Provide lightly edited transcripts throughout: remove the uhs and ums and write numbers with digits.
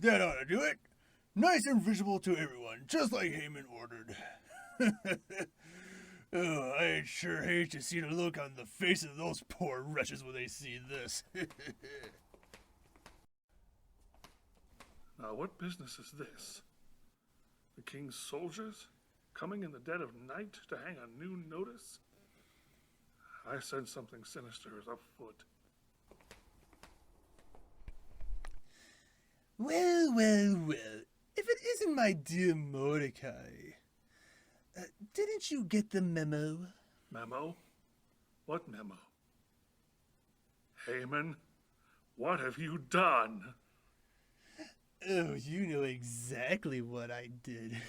That ought to do it. Nice and visible to everyone, just like Haman ordered. Oh, I'd sure hate to see the look on the face of those poor wretches when they see this. Now, what business is this? The king's soldiers coming in the dead of night to hang a new notice? I sense something sinister is afoot. Well, well, well. If it isn't my dear Mordecai. Didn't you get the memo? Memo? What memo? Haman, what have you done? Oh, you know exactly what I did.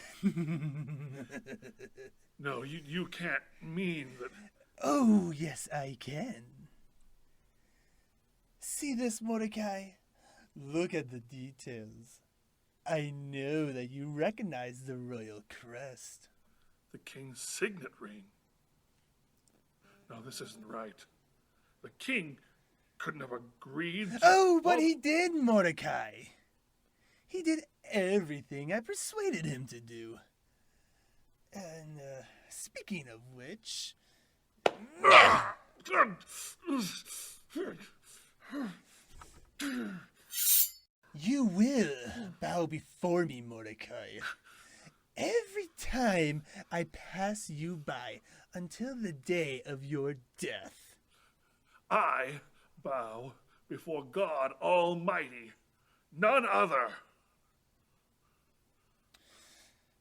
No, you can't mean that... Oh, yes, I can. See this, Mordecai? Look at the details. I know that you recognize the royal crest. The king's signet ring. No, this isn't right. The king couldn't have agreed to... Oh, but he did, Mordecai. He did everything I persuaded him to do. And, speaking of which... You will bow before me, Mordecai. Every time I pass you by until the day of your death. I bow before God Almighty, none other.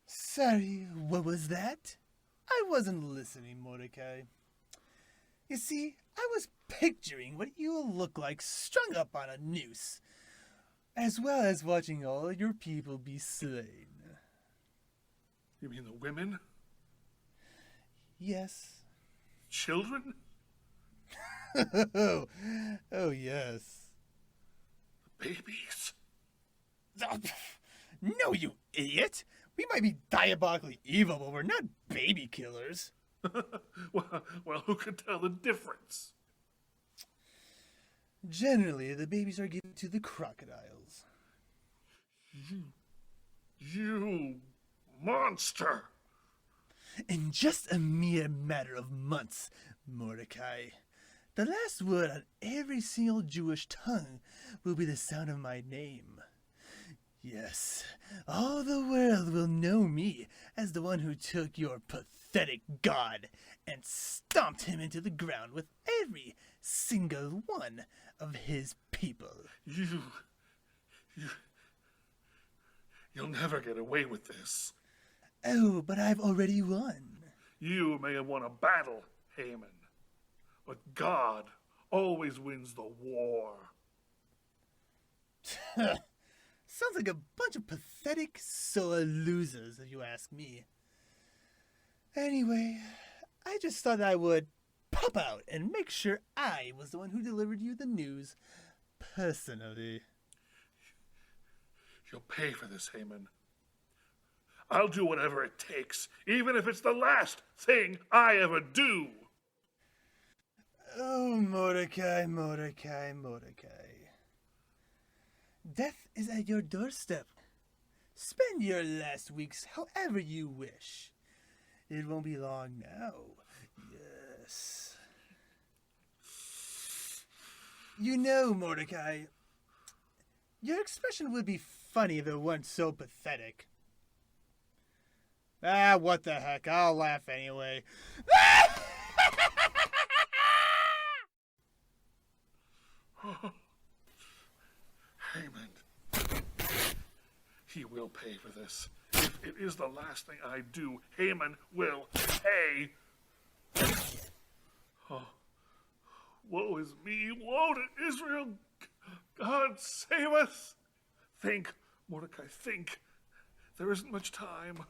Sorry, what was that? I wasn't listening, Mordecai. You see, I was picturing what you'll look like strung up on a noose, as well as watching all your people be slain. You mean the women? Yes. Children? Oh, yes. The babies? No, you idiot! We might be diabolically evil, but we're not baby killers. well, who can tell the difference? Generally, the babies are given to the crocodiles. You monster! In just a mere matter of months, Mordecai, the last word on every single Jewish tongue will be the sound of my name. Yes, all the world will know me as the one who took your pathetic god and stomped him into the ground with every single one of his people. You'll never get away with this. Oh, but I've already won. You may have won a battle, Haman, but God always wins the war. Sounds like a bunch of pathetic, sore losers, if you ask me. Anyway, I just thought I would pop out and make sure I was the one who delivered you the news personally. You'll pay for this, Haman. I'll do whatever it takes, even if it's the last thing I ever do. Oh, Mordecai, Mordecai, Mordecai. Death is at your doorstep. Spend your last weeks however you wish. It won't be long now. Yes. You know, Mordecai, your expression would be funny if it weren't so pathetic. Ah, what the heck, I'll laugh anyway. Haman. He will pay for this. If it is the last thing I do, Haman will pay. Oh, woe is me, woe to Israel. God save us. Think, Mordecai, think. There isn't much time.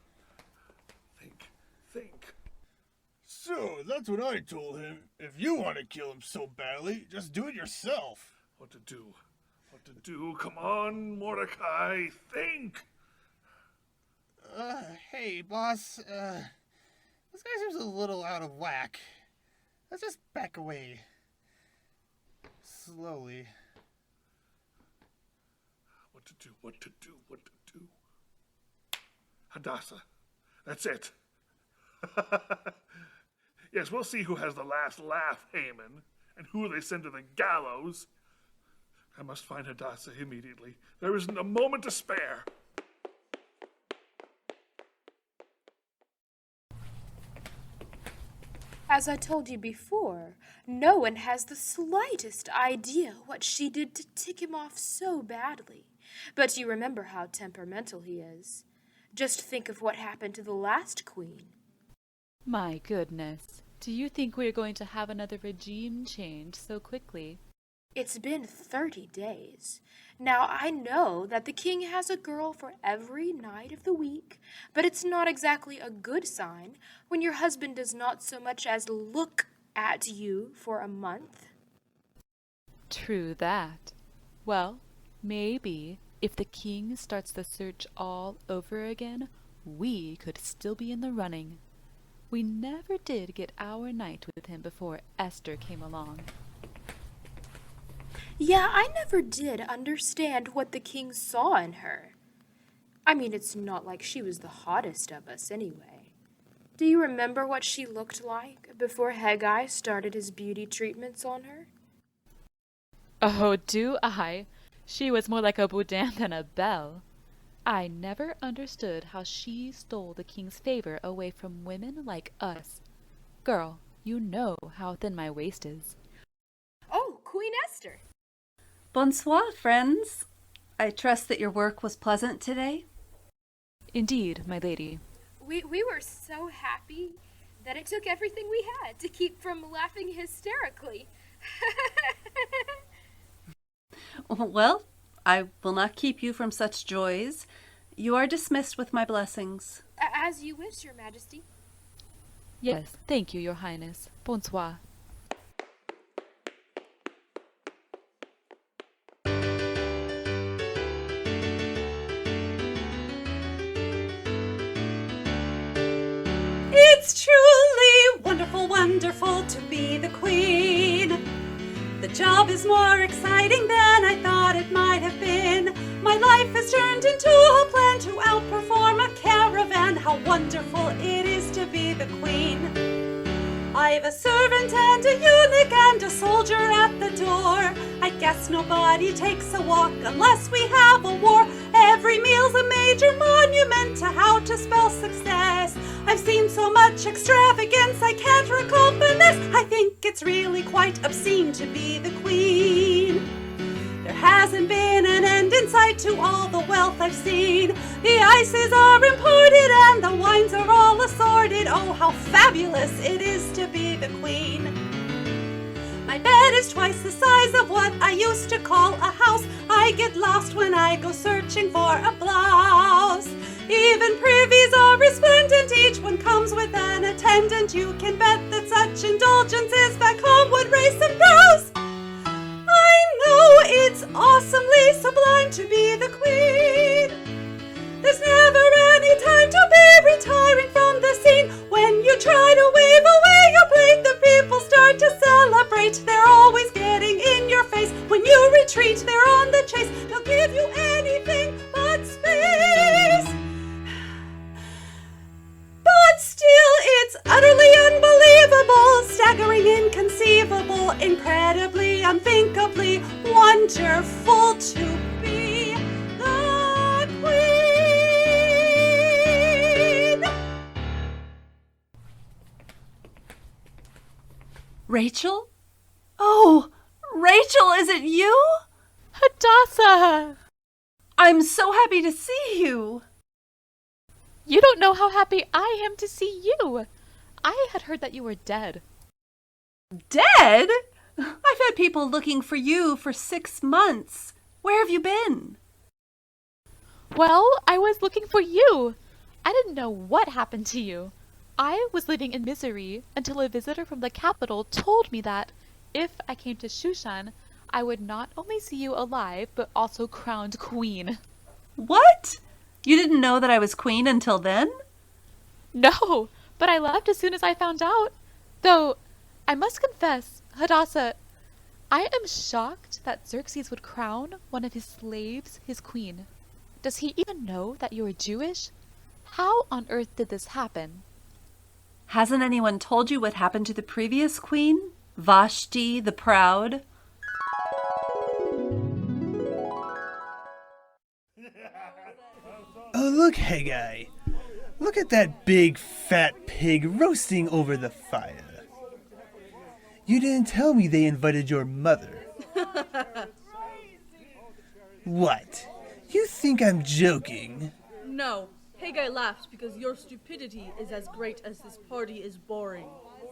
Think. So, that's what I told him. If you want to kill him so badly, just do it yourself. What to do? Come on, Mordecai, think. Hey, boss, this guy seems a little out of whack. Let's just back away. Slowly. What to do. Hadassah. That's it. Yes, we'll see who has the last laugh, Haman, and who they send to the gallows. I must find Hadassah immediately. There isn't a moment to spare. As I told you before, no one has the slightest idea what she did to tick him off so badly. But you remember how temperamental he is. Just think of what happened to the last queen. My goodness. Do you think we're going to have another regime change so quickly? It's been 30 days. Now, I know that the king has a girl for every night of the week, but it's not exactly a good sign when your husband does not so much as look at you for a month. True that. Well, maybe if the king starts the search all over again, we could still be in the running. We never did get our night with him before Esther came along. Yeah, I never did understand what the king saw in her. I mean, it's not like she was the hottest of us anyway. Do you remember what she looked like before Heggai started his beauty treatments on her? Oh, do I? She was more like a boudin than a belle. I never understood how she stole the king's favor away from women like us. Girl, you know how thin my waist is. Oh, Queen Esther! Bonsoir, friends. I trust that your work was pleasant today. Indeed, my lady. We were so happy that it took everything we had to keep from laughing hysterically. Well, I will not keep you from such joys. You are dismissed with my blessings. As you wish, Your Majesty. Yes, thank you, Your Highness. Bonsoir. It's truly wonderful to be the queen. The job is more exciting than I thought it might have been. My life has turned into a plan to outperform a caravan. How wonderful it is to be the queen. I've a servant and a eunuch and a soldier at the door. I guess nobody takes a walk unless we have a war. Every meal's a major monument to how to spell success. I've seen so much extravagance I can't recall finesse. I think it's really quite obscene to be the queen. There hasn't been an end in sight to all the wealth I've seen. The ices are imported and the wines are all assorted. Oh, how fabulous it is to be the queen. My bed is twice the size of what I used to call a house. I get lost when I go searching for a blouse. Even privies are resplendent, each one comes with an attendant. You can bet that such indulgences back home would raise some brows. I know it's awesomely sublime to be the queen. There's never any time to be retiring from the scene. When you try to wave away your plate, the people start to celebrate. They're always getting in your face. When you retreat, they're on the chase. They'll give you anything but space. But still, it's utterly unbelievable, staggering, inconceivable, incredibly, unthinkably wonderful to be the queen. Rachel? Oh, Rachel, is it you? Hadassah! I'm so happy to see you. You don't know how happy I am to see you. I had heard that you were dead. Dead? I've had people looking for you for 6 months. Where have you been? Well, I was looking for you. I didn't know what happened to you. I was living in misery until a visitor from the capital told me that, if I came to Shushan, I would not only see you alive, but also crowned queen. What? You didn't know that I was queen until then? No, but I left as soon as I found out. Though, I must confess, Hadassah, I am shocked that Xerxes would crown one of his slaves his queen. Does he even know that you are Jewish? How on earth did this happen? Hasn't anyone told you what happened to the previous queen? Vashti the Proud? Oh, look, Heggai. Look at that big fat pig roasting over the fire. You didn't tell me they invited your mother. What? You think I'm joking? No, Heggai laughs because your stupidity is as great as this party is boring.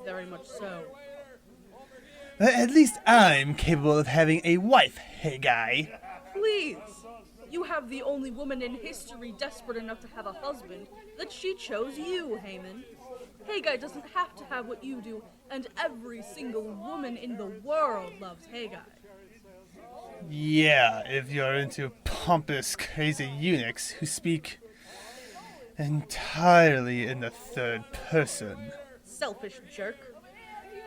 Very much so. At least I'm capable of having a wife, Heggai. Please! You have the only woman in history desperate enough to have a husband, that she chose you, Haman. Heggai doesn't have to have what you do, and every single woman in the world loves Heggai. Yeah, if you're into pompous, crazy eunuchs who speak entirely in the third person. Selfish jerk.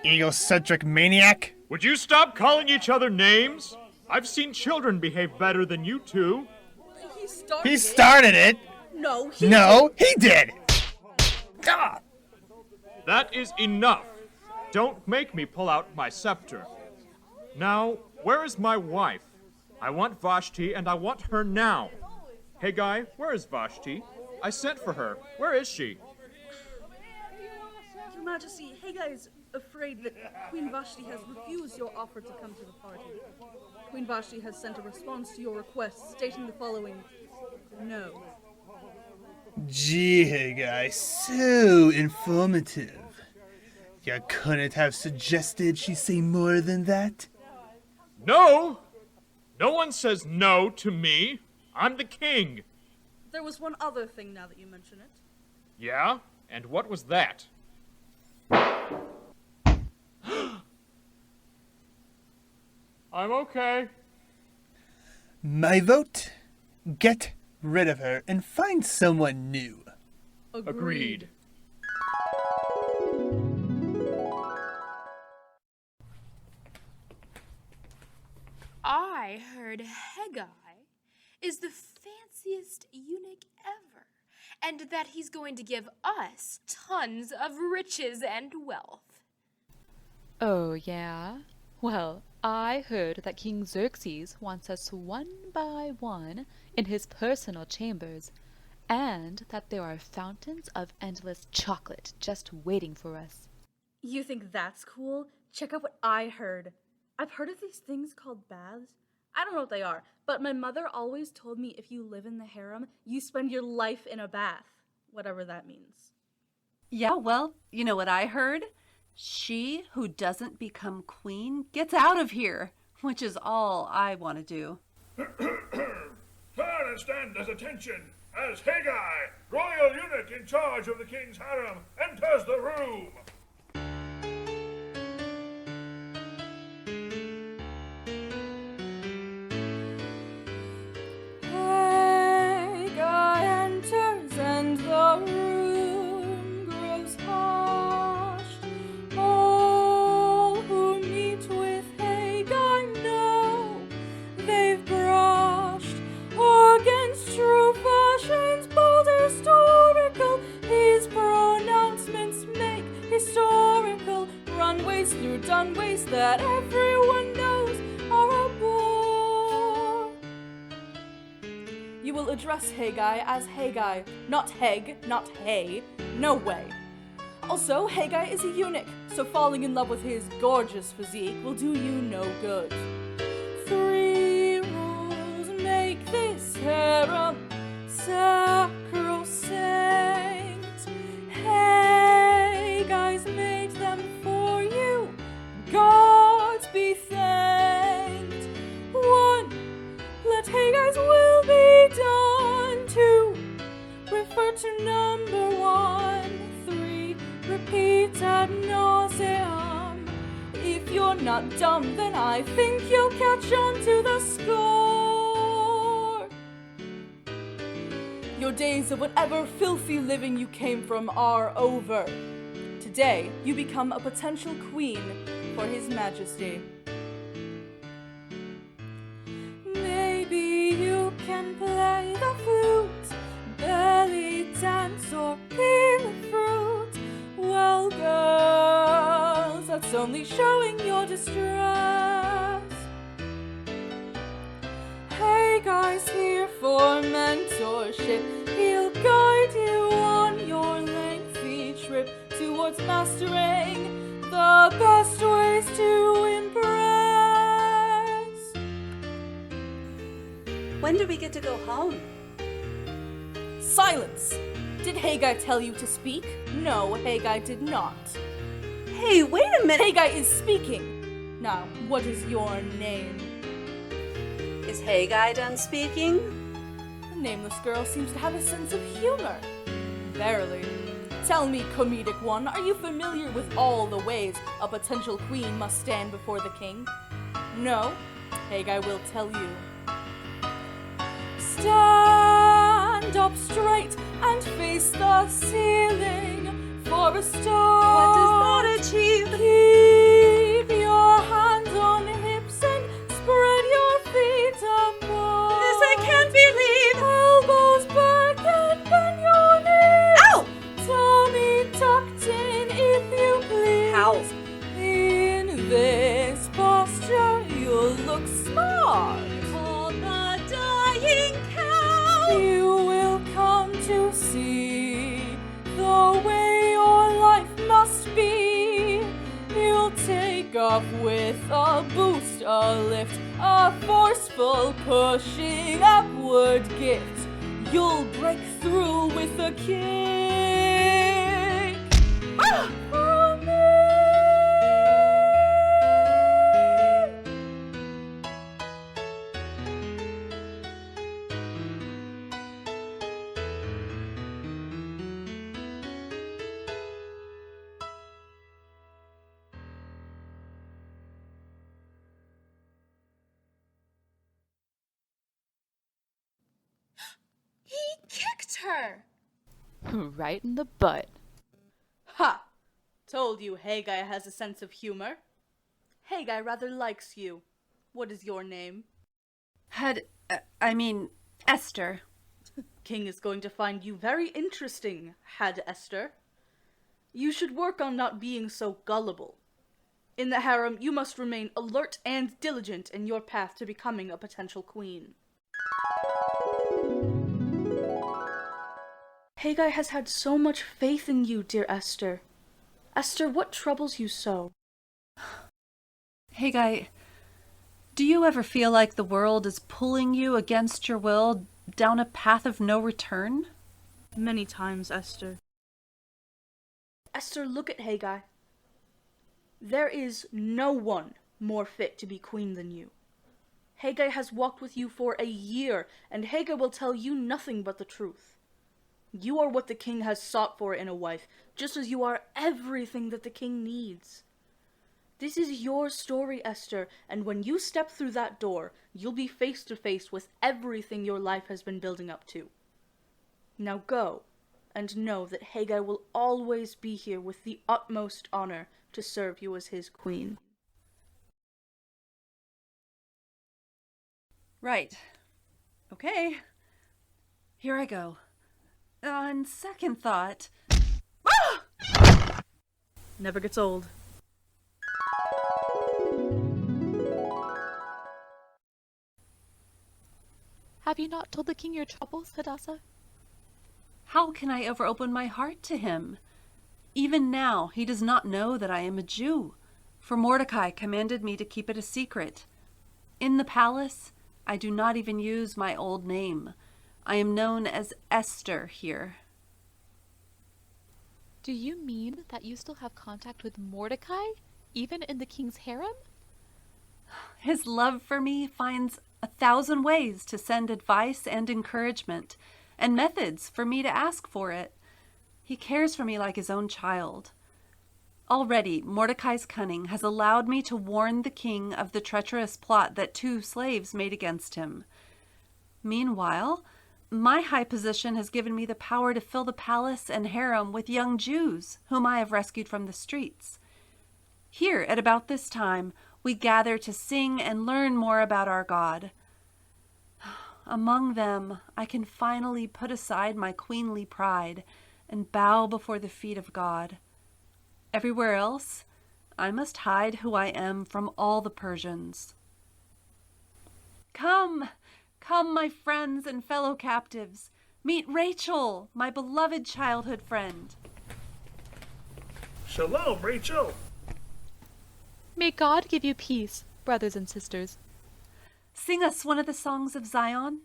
Egocentric maniac? Would you stop calling each other names? I've seen children behave better than you two. He started it! No, he did! Ah! That is enough. Don't make me pull out my scepter. Now, where is my wife? I want Vashti, and I want her now. Heggai, where is Vashti? I sent for her. Where is she? Your Majesty, Heggai is afraid that Queen Vashti has refused your offer to come to the party. Queen Vashti has sent a response to your request stating the following: no. Gee, Heggai, so informative. You couldn't have suggested she say more than that? No! No one says no to me. I'm the king. There was one other thing now that you mention it. Yeah? And what was that? I'm okay. My vote? Get rid of her and find someone new. Agreed. I heard Heggai is the fanciest eunuch ever, and that he's going to give us tons of riches and wealth. Oh, yeah? Well, I heard that King Xerxes wants us one by one in his personal chambers, and that there are fountains of endless chocolate just waiting for us. You think that's cool? Check out what I heard. I've heard of these things called baths. I don't know what they are, but my mother always told me if you live in the harem, you spend your life in a bath, whatever that means. Yeah, well, you know what I heard? She who doesn't become queen gets out of here, which is all I want to do. Turn and stand at attention as Heggai, royal eunuch in charge of the king's harem, enters the room. Heggai enters and the room grows hushed. All who meet with Heggai know they've brushed against true fashion's bold historical. His pronouncements make historical runways through dunways that everyone knows are a bore. You will address Heggai as Heggai, not Heg, not Hey. No way. Also, Heggai is a eunuch, so falling in love with his gorgeous physique will do you no good. 3 rules make this harem sacrosanct. Heggai's made them for you. Gods be thanked. 1. Let Heggai's will be done. 2. Refer to number 1. 3. Repeat ad nauseam. If you're not dumb, then I think you'll catch on to the score. Your days of whatever filthy living you came from are over. Today, you become a potential queen for His Majesty. only showing your distress. Heggai's here for mentorship. He'll guide you on your lengthy trip towards mastering the best ways to impress. When do we get to go home? Silence! Did Heggai tell you to speak? No, Heggai did not. Hey, wait a minute! Heggai is speaking! Now, what is your name? Is Heggai done speaking? The nameless girl seems to have a sense of humor. Barely. Tell me, comedic one, are you familiar with all the ways a potential queen must stand before the king? No? Heggai will tell you. Stand up straight and face the ceiling for a start. What does that achieve? Keep your hands on hips and spread your feet apart. This I can't believe! Elbows back and bend your knees. Ow! Tummy tucked in, if you please. How? In this posture, you'll look smart. Call the dying cow! You will come to see the way your life must be. You'll take off with a boost, a lift, a forceful pushing upward gift. You'll break through with a kick. For me. He kicked her! Right in the butt. Ha! Told you Heggai has a sense of humor. Heggai rather likes you. What is your name? Esther. King is going to find you very interesting, Esther. You should work on not being so gullible. In the harem, you must remain alert and diligent in your path to becoming a potential queen. Heggai has had so much faith in you, dear Esther. Esther, what troubles you so? Heggai, do you ever feel like the world is pulling you against your will down a path of no return? Many times, Esther. Esther, look at Heggai. There is no one more fit to be queen than you. Heggai has walked with you for a year, and Heggai will tell you nothing but the truth. You are what the king has sought for in a wife, just as you are everything that the king needs. This is your story, Esther, and when you step through that door, you'll be face to face with everything your life has been building up to. Now go, and know that Heggai will always be here with the utmost honor to serve you as his queen. Right. Okay. Here I go. On second thought... Never gets old. Have you not told the king your troubles, Hadassah? How can I ever open my heart to him? Even now, he does not know that I am a Jew, for Mordecai commanded me to keep it a secret. In the palace, I do not even use my old name. I am known as Esther here. Do you mean that you still have contact with Mordecai, even in the king's harem? His love for me finds 1,000 ways to send advice and encouragement, and methods for me to ask for it. He cares for me like his own child. Already, Mordecai's cunning has allowed me to warn the king of the treacherous plot that 2 slaves made against him. Meanwhile, my high position has given me the power to fill the palace and harem with young Jews, whom I have rescued from the streets. Here, at about this time, we gather to sing and learn more about our God. Among them, I can finally put aside my queenly pride and bow before the feet of God. Everywhere else, I must hide who I am from all the Persians. Come, come, my friends and fellow captives. Meet Rachel, my beloved childhood friend. Shalom, Rachel. May God give you peace, brothers and sisters. Sing us one of the songs of Zion.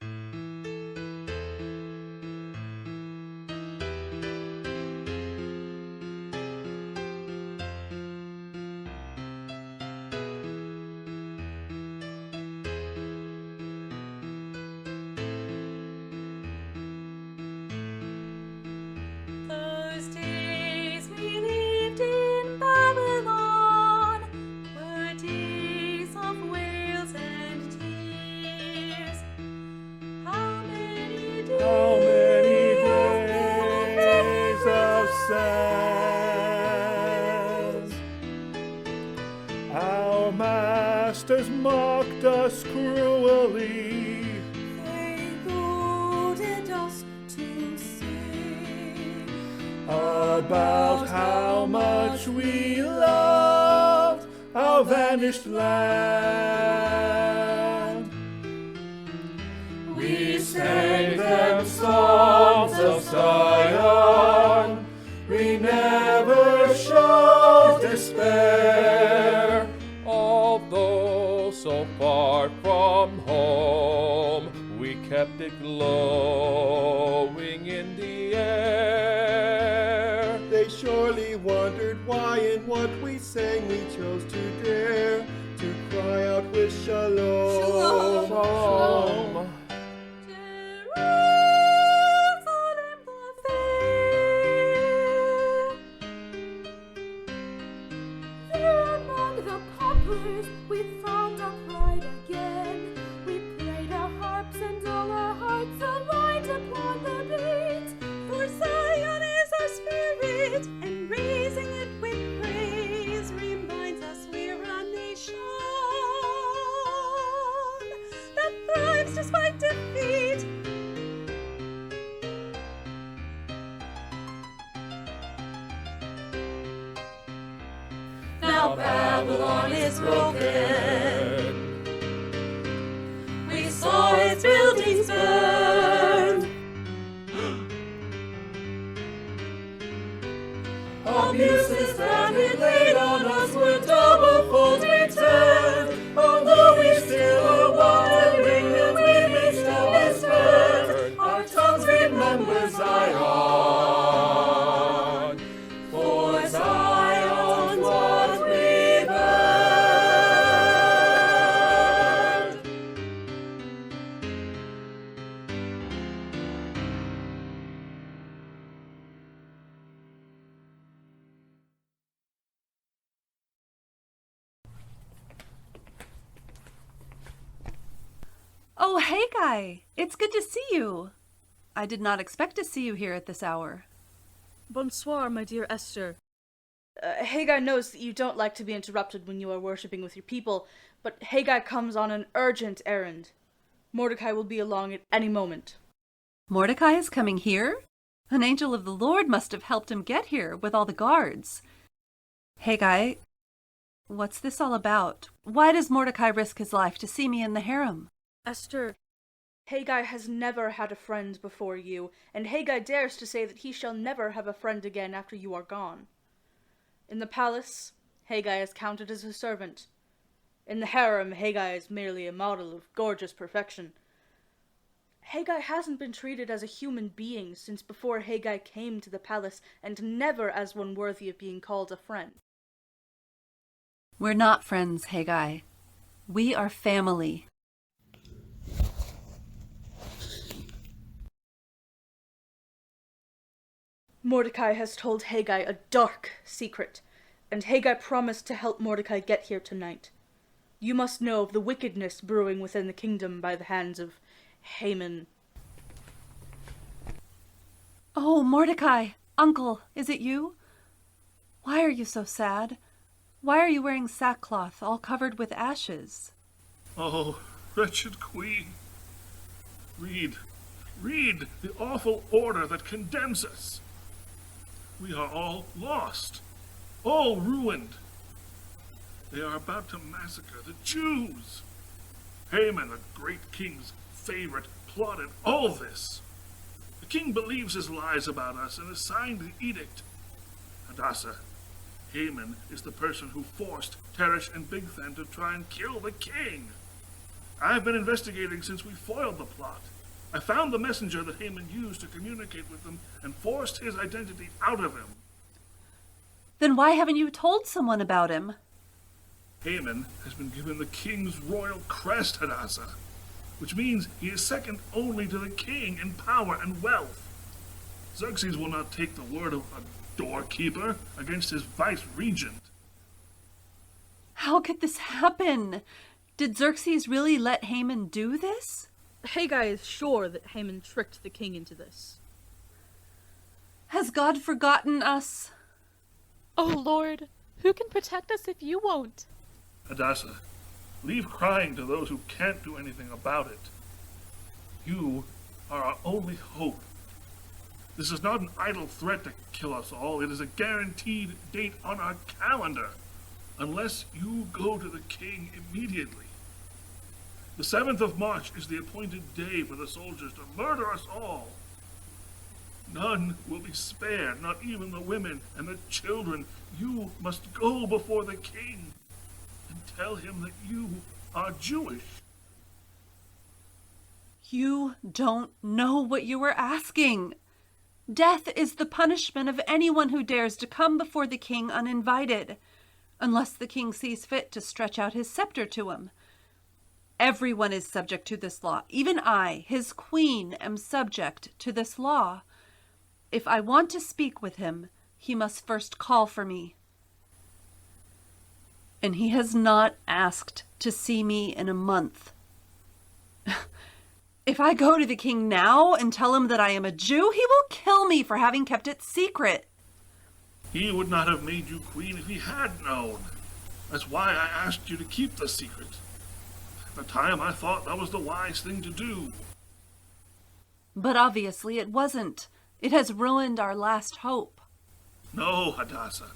Those days we lived in Babylon were days of wails and tears. How many days of sands? Our masters mocked us cruelly. they goaded us to sing About how much we loved our vanished land. We sang them songs of Zion. We never showed despair. Although so far from home, we kept it glowing in the air. They surely wondered why in what we sang we chose to dare to cry out with shalom. Shalom. Jerusalem the fair. There among the poplars we found our pride again. We played our harps and all our hearts aligned upon the beat. For Zion is our spirit, and raising it with praise reminds us we're a nation that thrives despite defeat. Now Babylon is broken. We saw its buildings burn. Abuses that it laid on us were double fold returned. Although we still are wandering and we may still be spurned, our tongues remember Zion. For Zion's what we burned. Oh, Heggai! It's good to see you. I did not expect to see you here at this hour. Bonsoir, my dear Esther. Heggai knows that you don't like to be interrupted when you are worshipping with your people, but Heggai comes on an urgent errand. Mordecai will be along at any moment. Mordecai is coming here? An angel of the Lord must have helped him get here with all the guards. Heggai, what's this all about? Why does Mordecai risk his life to see me in the harem? Esther, Heggai has never had a friend before you, and Heggai dares to say that he shall never have a friend again after you are gone. In the palace, Heggai is counted as a servant. In the harem, Heggai is merely a model of gorgeous perfection. Heggai hasn't been treated as a human being since before Heggai came to the palace, and never as one worthy of being called a friend. We're not friends, Heggai. We are family. Mordecai has told Heggai a dark secret, and Heggai promised to help Mordecai get here tonight. You must know of the wickedness brewing within the kingdom by the hands of Haman. Oh, Mordecai! Uncle, is it you? Why are you so sad? Why are you wearing sackcloth all covered with ashes? Oh, wretched queen. Read the awful order that condemns us. We are all lost, all ruined. They are about to massacre the Jews. Haman, the great king's favorite, plotted all this. The king believes his lies about us and has signed the edict. Hadassah, Haman is the person who forced Teresh and Bigthan to try and kill the king. I've been investigating since we foiled the plot. I found the messenger that Haman used to communicate with them and forced his identity out of him. Then why haven't you told someone about him? Haman has been given the king's royal crest, Hadassah, which means he is second only to the king in power and wealth. Xerxes will not take the word of a doorkeeper against his vice-regent. How could this happen? Did Xerxes really let Haman do this? Heggai is sure that Haman tricked the king into this. Has God forgotten us? Oh Lord, who can protect us if you won't? Hadassah, leave crying to those who can't do anything about it. You are our only hope. This is not an idle threat to kill us all. It is a guaranteed date on our calendar, unless you go to the king immediately. The 7th of March is the appointed day for the soldiers to murder us all. None will be spared, not even the women and the children. You must go before the king and tell him that you are Jewish. You don't know what you are asking. Death is the punishment of anyone who dares to come before the king uninvited, unless the king sees fit to stretch out his scepter to him. Everyone is subject to this law. Even I, his queen, am subject to this law. If I want to speak with him, he must first call for me. And he has not asked to see me in a month. If I go to the king now and tell him that I am a Jew, he will kill me for having kept it secret. He would not have made you queen if he had known. That's why I asked you to keep the secret. At the time, I thought that was the wise thing to do. But obviously it wasn't. It has ruined our last hope. No, Hadassah.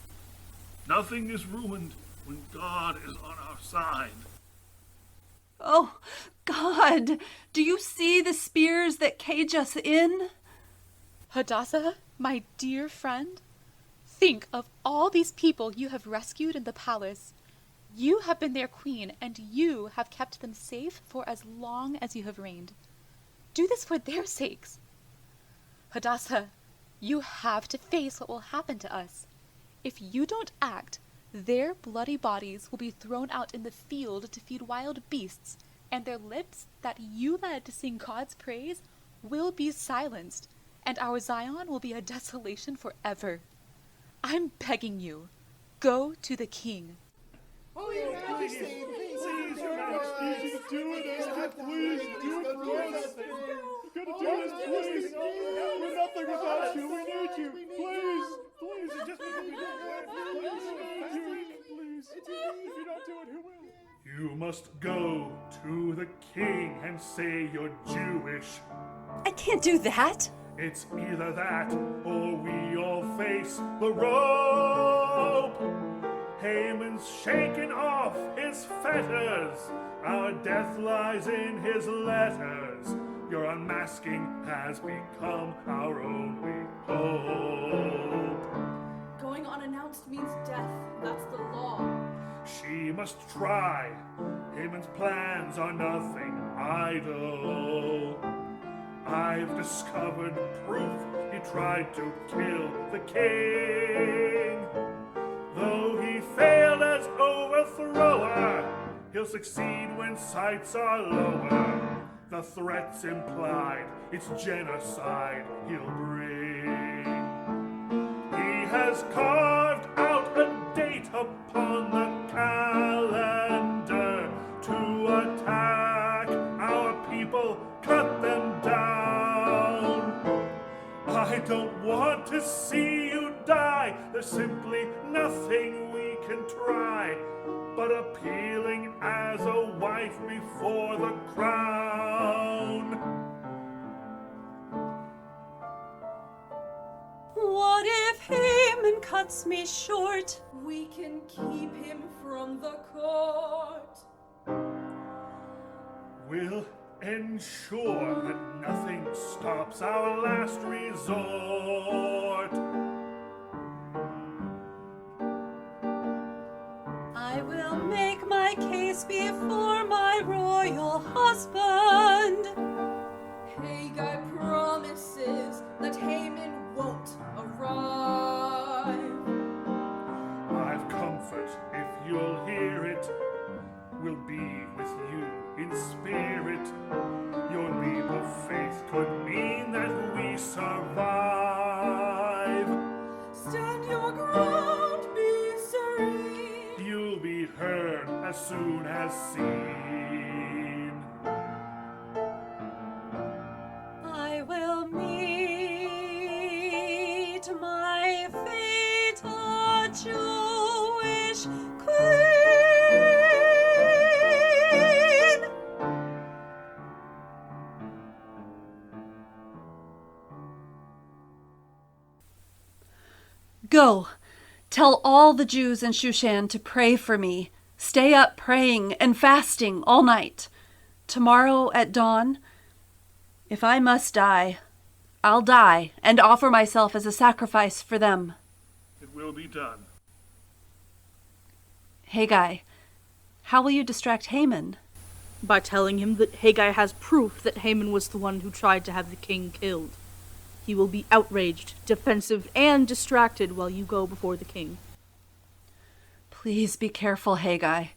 Nothing is ruined when God is on our side. Oh, God, do you see the spears that cage us in? Hadassah, my dear friend, think of all these people you have rescued in the palace. You have been their queen, and you have kept them safe for as long as you have reigned. Do this for their sakes. Hadassah, you have to face what will happen to us. If you don't act, their bloody bodies will be thrown out in the field to feed wild beasts, and their lips that you led to sing God's praise will be silenced, and our Zion will be a desolation forever. I'm begging you, go to the king. Oh, Your Majesty, please, Your Majesty, do it, please, do it for us. You're gonna do this, please. We're nothing without you. We need you. Please, just please, we need you. Please, if you don't do it, who will? You must go to the king and say you're Jewish. I can't do that. It's either that or we all face the rope. Haman's shaken off his fetters. Our death lies in his letters. Your unmasking has become our only hope. Going unannounced means death. That's the law. She must try. Haman's plans are nothing idle. I've discovered proof he tried to kill the king. Though he failed as overthrower, he'll succeed when sights are lower. The threat's implied, it's genocide he'll bring. He has carved out a date upon the calendar to attack our people, cut them down. I don't want to see you die. There's simply nothing we can try but appealing as a wife before the crown. What if Haman cuts me short? we can keep him from the court. We'll ensure that nothing stops our last resort. I will make my case before my royal husband. Heggai promises that Haman won't arrive. I've comfort if you'll hear it. We'll be with you in spirit. Your leap of faith could mean that we survive. Stand your ground, be serene. You'll be heard as soon as seen. I will meet my fate a Jewish queen. Go, tell all the Jews in Shushan to pray for me. Stay up praying and fasting all night. Tomorrow at dawn, if I must die, I'll die and offer myself as a sacrifice for them. It will be done. Heggai, how will you distract Haman? By telling him that Heggai has proof that Haman was the one who tried to have the king killed. He will be outraged, defensive, and distracted while you go before the king. Please be careful, Heggai.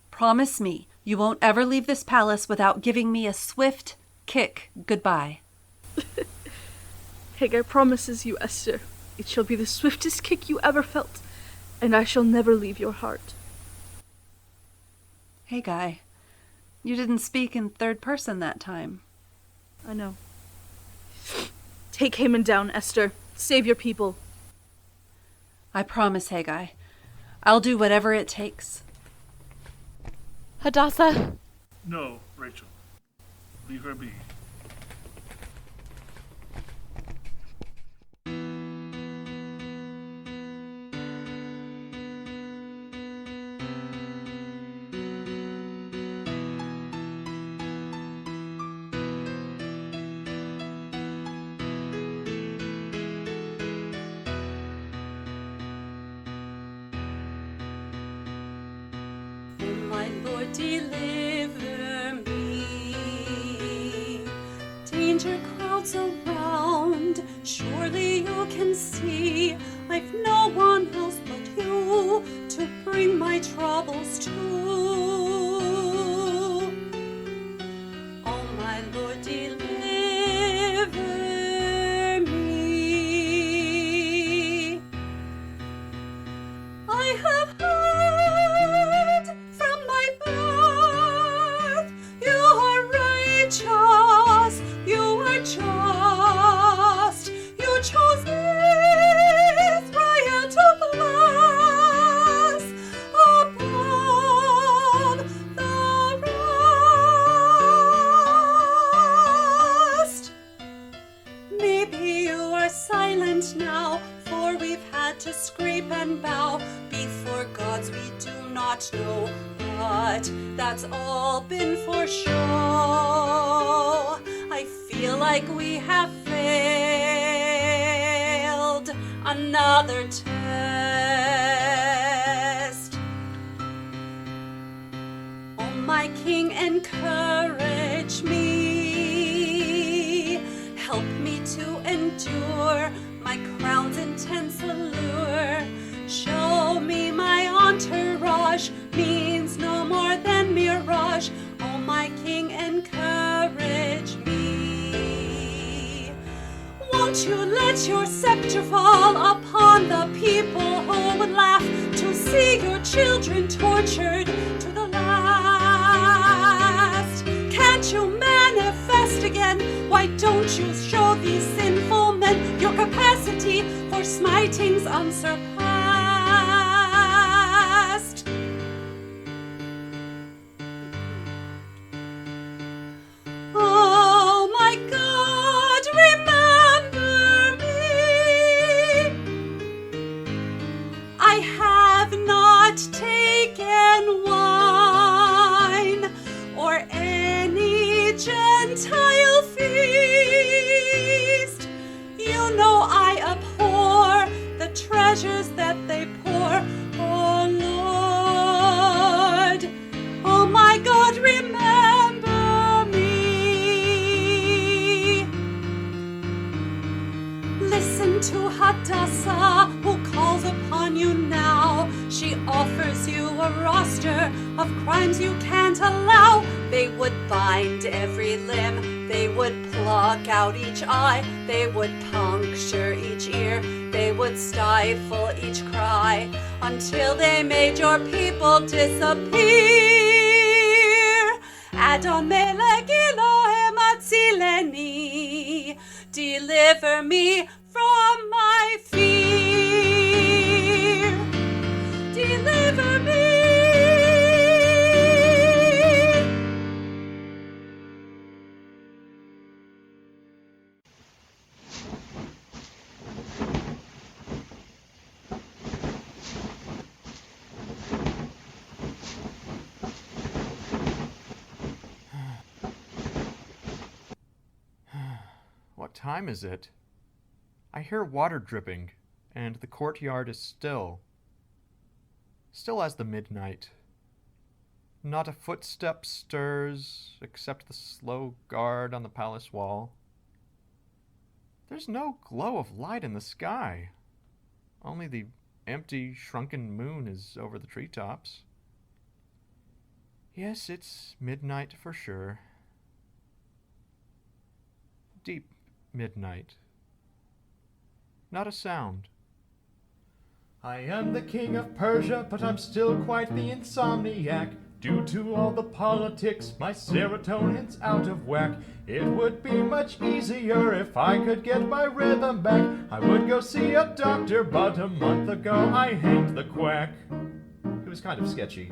Promise me you won't ever leave this palace without giving me a swift kick goodbye. Heggai promises you, Esther. It shall be the swiftest kick you ever felt, and I shall never leave your heart. Heggai, you didn't speak in third person that time. I know. Take Haman down, Esther. Save your people. I promise, Heggai. I'll do whatever it takes. Hadassah, No, Rachel. Leave her be. My Lord, deliver me. Danger crowds around. Surely you can see I've no one else but you to bring my troubles to. Oh, my Lord, deliver me. I have heard from my birth, you are righteous, you are just, you chose Israel to bless above the rest. Maybe you are silent now, for we've had to scrape and bow before gods we do not know, but that's all been for show. I feel like we have failed another test. Oh, my King, encourage me. Help me to endure my crown's intense allure. Show me my entourage means no more than mirage. Oh, my King, encourage me. Won't you let your scepter fall upon the people who would laugh to see your children tortured to the last? Can't you manifest again? Why don't you show these sinful men your capacity for smitings unsurpassed? Oh, my God, remember me. I have Come to Hadassah, who calls upon you now. She offers you a roster of crimes you can't allow. They would bind every limb, they would pluck out each eye, they would puncture each ear, they would stifle each cry, until they made your people disappear. Adomelech Elohim atzileni, deliver me from my fear. Deliver me. What time is it? I hear water dripping, and the courtyard is still. Still as the midnight. Not a footstep stirs, except the slow guard on the palace wall. There's no glow of light in the sky. Only the empty, shrunken moon is over the treetops. Yes, it's midnight for sure. Deep midnight. Not a sound. I am the king of Persia, but I'm still quite the insomniac. Due to all the politics, my serotonin's out of whack. It would be much easier if I could get my rhythm back. I would go see a doctor, but a month ago I hanged the quack. It was kind of sketchy.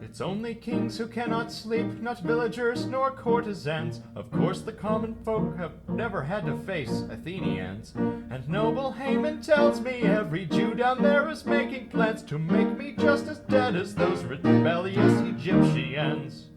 It's only kings who cannot sleep, not villagers nor courtesans. Of course the common folk have never had to face Athenians. And noble Haman tells me every Jew down there is making plans to make me just as dead as those rebellious Egyptians.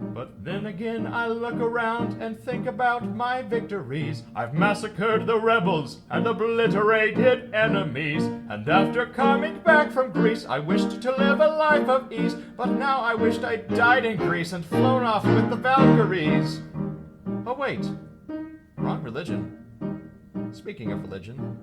But then again I look around and think about my victories. I've massacred the rebels and obliterated enemies. And after coming back from Greece, I wished to live a life of ease. But now I wished I'd died in Greece and flown off with the Valkyries. Oh wait, wrong religion. Speaking of religion,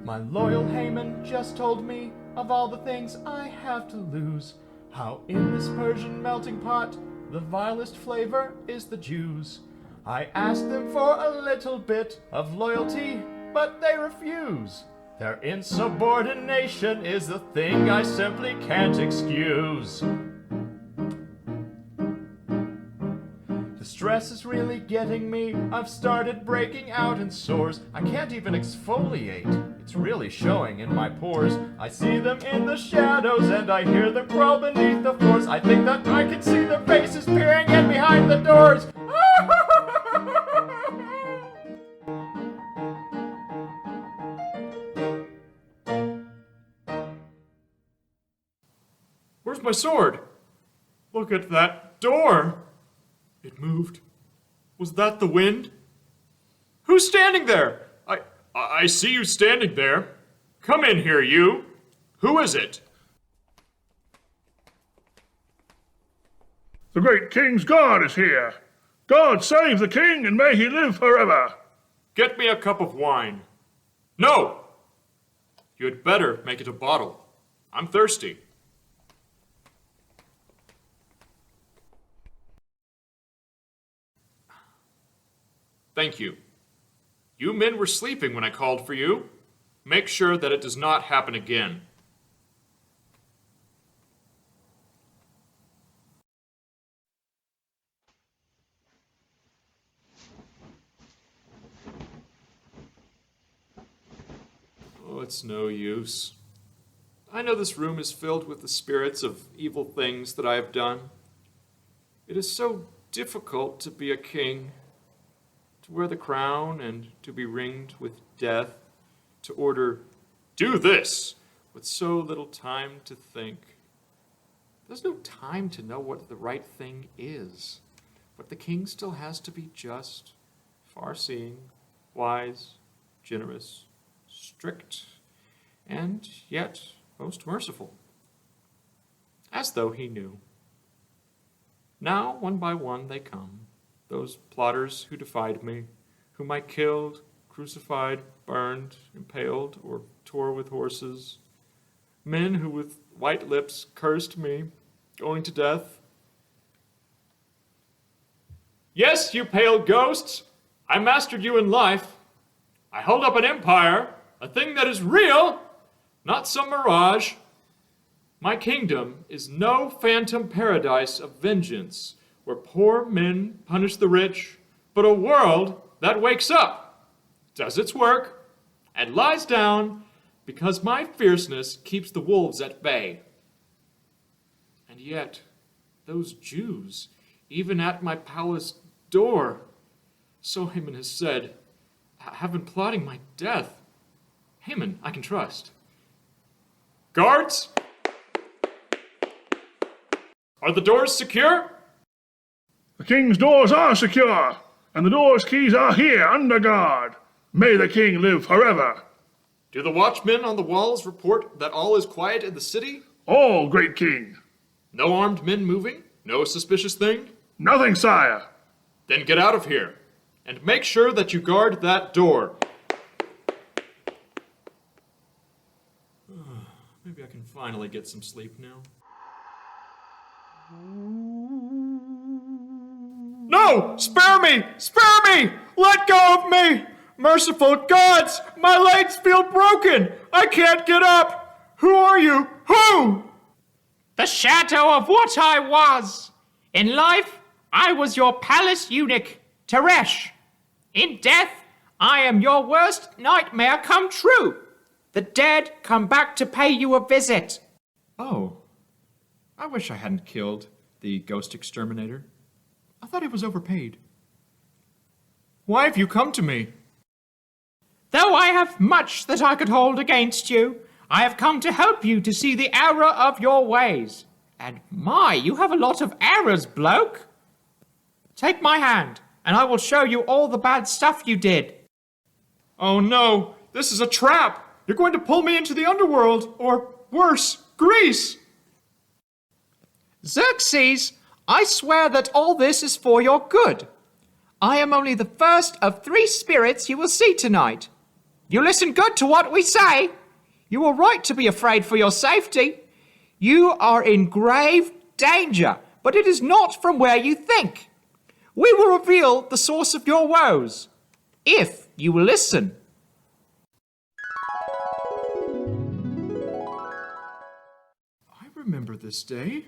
my loyal Haman just told me of all the things I have to lose. How in this Persian melting pot the vilest flavor is the Jews. I asked them for a little bit of loyalty, but they refuse. Their insubordination is the thing I simply can't excuse. The stress is really getting me. I've started breaking out in sores. I can't even exfoliate. It's really showing in my pores. I see them in the shadows and I hear them crawl beneath the floors. I think that I can see their faces peering in behind the doors. Where's my sword? Look at that door. It moved. Was that the wind? Who's standing there? I see you standing there. Come in here, you. Who is it? The great king's God is here. God save the king, and may he live forever. Get me a cup of wine. No! You had better make it a bottle. I'm thirsty. Thank you. You men were sleeping when I called for you. Make sure that it does not happen again. Oh, it's no use. I know this room is filled with the spirits of evil things that I have done. It is so difficult to be a king, to wear the crown and to be ringed with death, to order, do this, with so little time to think. There's no time to know what the right thing is, but the king still has to be just, far-seeing, wise, generous, strict, and yet most merciful. As though he knew. Now, one by one, they come, those plotters who defied me, whom I killed, crucified, burned, impaled, or tore with horses. Men who with white lips cursed me, going to death. Yes, you pale ghosts, I mastered you in life. I hold up an empire, a thing that is real, not some mirage. My kingdom is no phantom paradise of vengeance, where poor men punish the rich, but a world that wakes up, does its work, and lies down because my fierceness keeps the wolves at bay. And yet, those Jews, even at my palace door, so Haman has said, have been plotting my death. Haman, I can trust. Guards? Are the doors secure? The king's doors are secure, and the door's keys are here under guard. May the king live forever. Do the watchmen on the walls report that all is quiet in the city? All, great king. No armed men moving? No suspicious thing? Nothing, sire. Then get out of here, and make sure that you guard that door. Maybe I can finally get some sleep now. No! Spare me! Spare me! Let go of me! Merciful gods! My legs feel broken! I can't get up! Who are you? Who? The shadow of what I was. In life, I was your palace eunuch, Teresh. In death, I am your worst nightmare come true. The dead come back to pay you a visit. Oh. I wish I hadn't killed the ghost exterminator. I thought he was overpaid. Why have you come to me? Though I have much that I could hold against you, I have come to help you to see the error of your ways. And my, you have a lot of errors, bloke. Take my hand, and I will show you all the bad stuff you did. Oh no, this is a trap! You're going to pull me into the underworld, or worse, Greece! Xerxes, I swear that all this is for your good. I am only the first of 3 spirits you will see tonight. You listen good to what we say. You are right to be afraid for your safety. You are in grave danger, but it is not from where you think. We will reveal the source of your woes, if you will listen. I remember this day.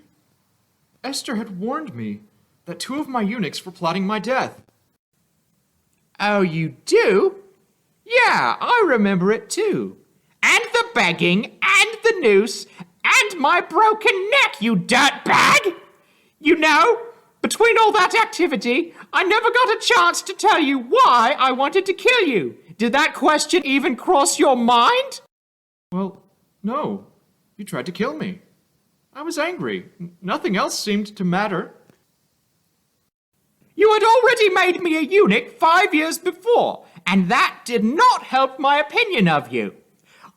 Esther had warned me that 2 of my eunuchs were plotting my death. Oh, you do? Yeah, I remember it too. And the begging, and the noose, and my broken neck, you dirtbag! You know, between all that activity, I never got a chance to tell you why I wanted to kill you. Did that question even cross your mind? Well, no. You tried to kill me. I was angry. Nothing else seemed to matter. You had already made me a eunuch 5 years before, and that did not help my opinion of you.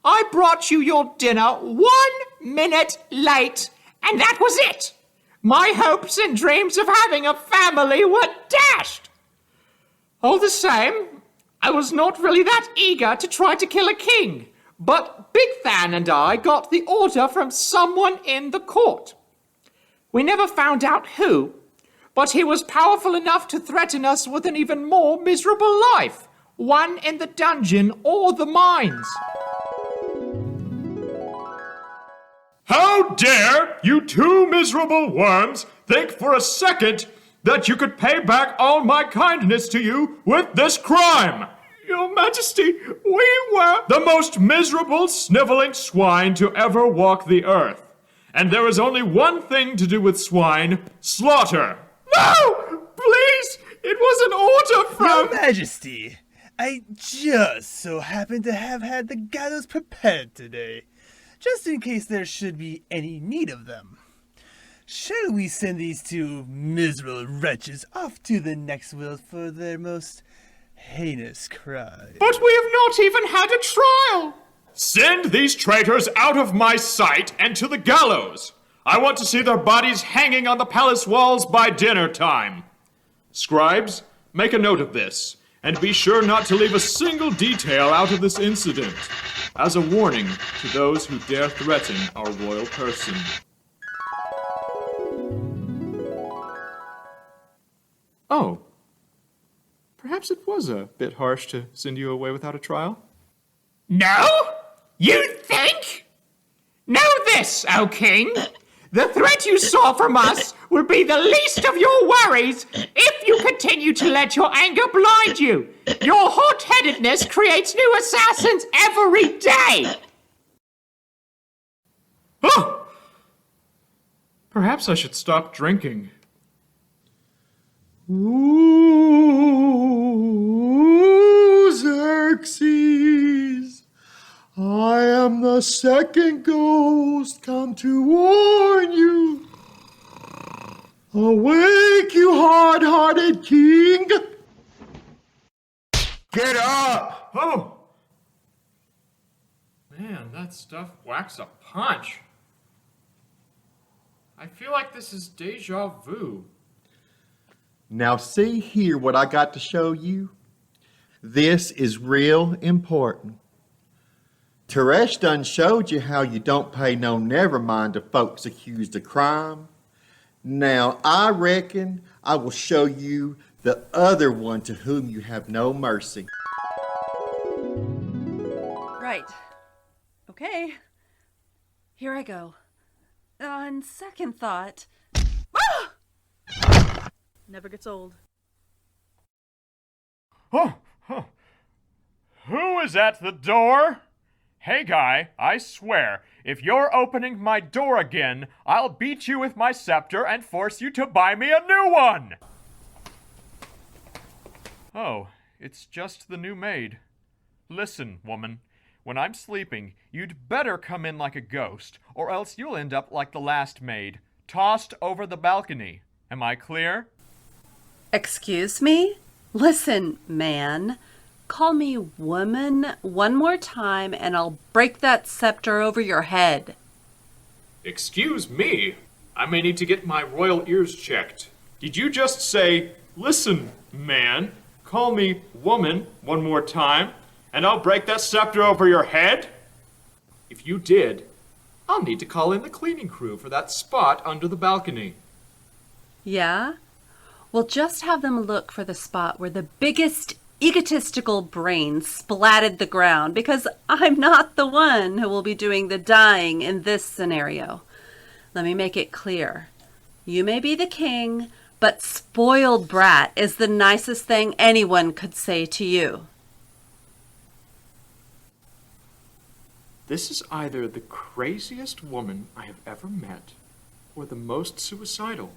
I brought you your dinner 1 minute late, and that was it. My hopes and dreams of having a family were dashed. All the same, I was not really that eager to try to kill a king, but Bigthan and I got the order from someone in the court. We never found out who, but he was powerful enough to threaten us with an even more miserable life, one in the dungeon or the mines. How dare you 2 miserable worms think for a second that you could pay back all my kindness to you with this crime? Your Majesty, we were the most miserable, sniveling swine to ever walk the earth. And there is only one thing to do with swine: slaughter. No! Please! It was an order from... Your Majesty, I just so happen to have had the gallows prepared today, just in case there should be any need of them. Shall we send these 2 miserable wretches off to the next world for their most heinous crime? But we have not even had a trial! Send these traitors out of my sight and to the gallows. I want to see their bodies hanging on the palace walls by dinner time. Scribes, make a note of this, And be sure not to leave a single detail out of this incident, as a warning to those who dare threaten our royal person. Oh, perhaps it was a bit harsh to send you away without a trial. No? You think? Know this, O king. The threat you saw from us will be the least of your worries if you continue to let your anger blind you. Your hot-headedness creates new assassins every day. Oh! Perhaps I should stop drinking. Ooh, Xerxes, I am the second ghost come to warn you. Awake, you hard-hearted king. Get up! Oh! Man, that stuff whacks a punch. I feel like this is deja vu. Now see here what I got to show you. This is real important. Teresh done showed you how you don't pay no never mind to folks accused of crime. Now I reckon I will show you the other one to whom you have no mercy. Right. Okay. Here I go. On second thought... Never gets old. Oh, oh. Who is at the door? Heggai, I swear, if you're opening my door again, I'll beat you with my scepter and force you to buy me a new one! Oh, it's just the new maid. Listen, woman, when I'm sleeping, you'd better come in like a ghost, or else you'll end up like the last maid, tossed over the balcony. Am I clear? Excuse me? Listen, man. Call me woman one more time and I'll break that scepter over your head. Excuse me? I may need to get my royal ears checked. Did you just say, listen, man, call me woman one more time, and I'll break that scepter over your head? If you did, I'll need to call in the cleaning crew for that spot under the balcony. Yeah? Well, just have them look for the spot where the biggest egotistical brain splatted the ground, because I'm not the one who will be doing the dying in this scenario. Let me make it clear. You may be the king, but spoiled brat is the nicest thing anyone could say to you. This is either the craziest woman I have ever met, or the most suicidal.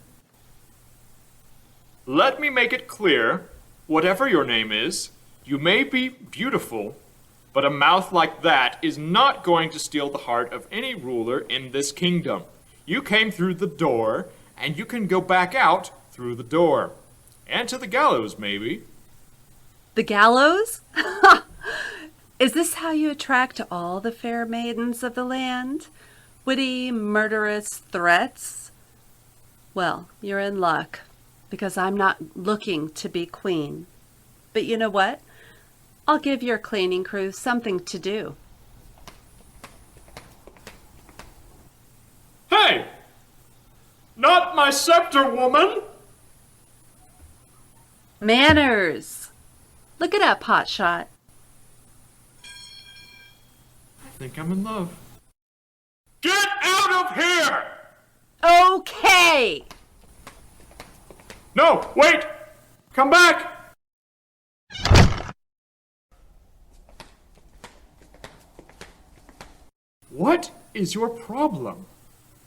Let me make it clear, whatever your name is, you may be beautiful, but a mouth like that is not going to steal the heart of any ruler in this kingdom. You came through the door, and you can go back out through the door. And to the gallows, maybe. The gallows? Is this how you attract all the fair maidens of the land? Witty, murderous threats? Well, you're in luck, because I'm not looking to be queen. But you know what? I'll give your cleaning crew something to do. Hey! Not my scepter, woman! Manners! Look it up, hotshot. I think I'm in love. Get out of here! Okay! No, wait! Come back! What is your problem?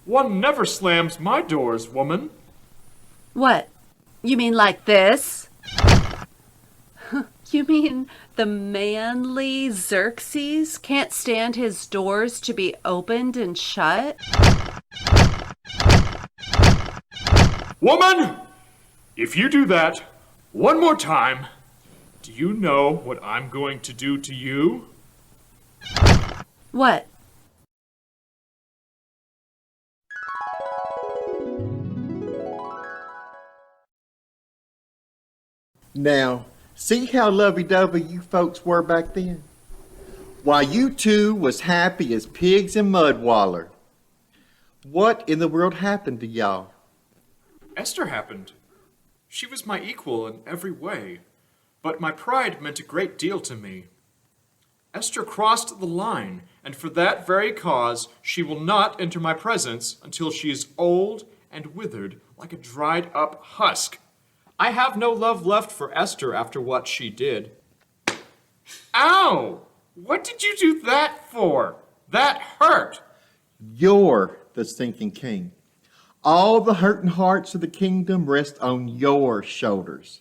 One never slams my doors, woman. What? You mean like this? You mean the manly Xerxes can't stand his doors to be opened and shut? Woman! If you do that one more time, do you know what I'm going to do to you? What? Now, See how lovey-dovey you folks were back then? While you two was happy as pigs in mud waller. What in the world happened to y'all? Esther happened. She was my equal in every way, but my pride meant a great deal to me. Esther crossed the line, and for that very cause she will not enter my presence until she is old and withered like a dried-up husk. I have no love left for Esther after what she did. Ow! What did you do that for? That hurt! You're the stinking king. All the hurting hearts of the kingdom rest on your shoulders.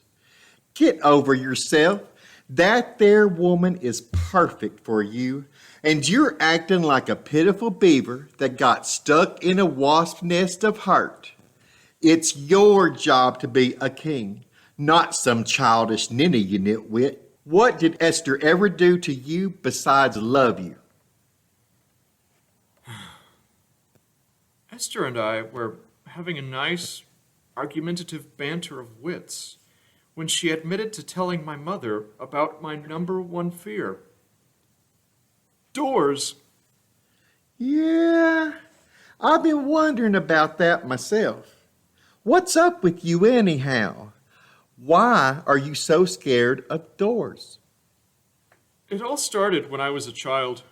Get over yourself. That there woman is perfect for you, and you're acting like a pitiful beaver that got stuck in a wasp nest of hurt. It's your job to be a king, not some childish ninny, you nitwit. What did Esther ever do to you besides love you? Esther and I were having a nice, argumentative banter of wits when she admitted to telling my mother about my number one fear. Doors. Yeah, I've been wondering about that myself. What's up with you anyhow? Why are you so scared of doors? It all started when I was a child.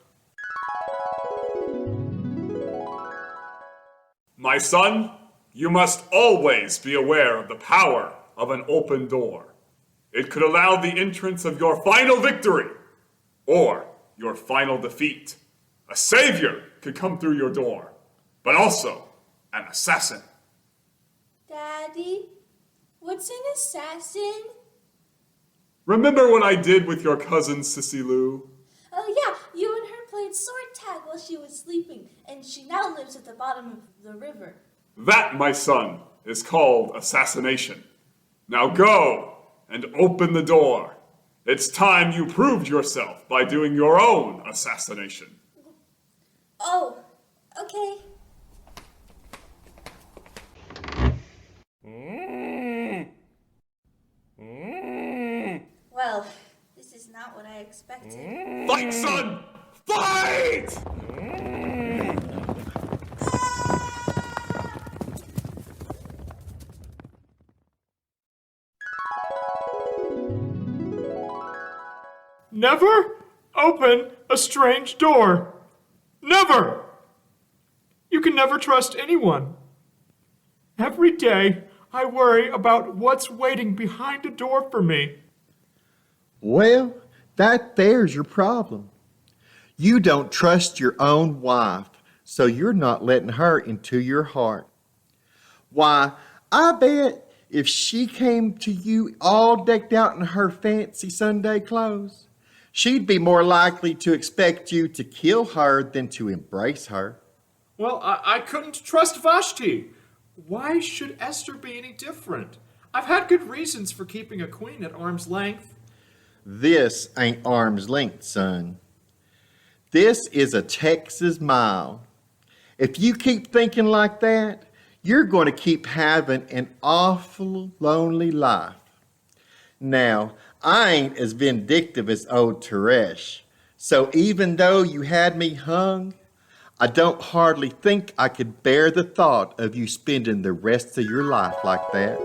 My son, you must always be aware of the power of an open door. It could allow the entrance of your final victory or your final defeat. A savior could come through your door, but also an assassin. Daddy, what's an assassin? Remember what I did with your cousin Sissy Lou? Oh yeah, you and her played sword tag while she was sleeping, and she now lives at the bottom of the river. That, my son, is called assassination. Now go and open the door. It's time you proved yourself by doing your own assassination. Oh, okay. Well, this is not what I expected. Fight, son! Fight! Never open a strange door. Never! You can never trust anyone. Every day, I worry about what's waiting behind a door for me. Well, there's your problem. You don't trust your own wife, so you're not letting her into your heart. Why, I bet if she came to you all decked out in her fancy Sunday clothes, she'd be more likely to expect you to kill her than to embrace her. Well, I couldn't trust Vashti. Why should Esther be any different? I've had good reasons for keeping a queen at arm's length. This ain't arm's length, son. This is a Texas mile. If you keep thinking like that, you're going to keep having an awful lonely life. Now, I ain't as vindictive as old Teresh, so even though you had me hung, I don't hardly think I could bear the thought of you spending the rest of your life like that.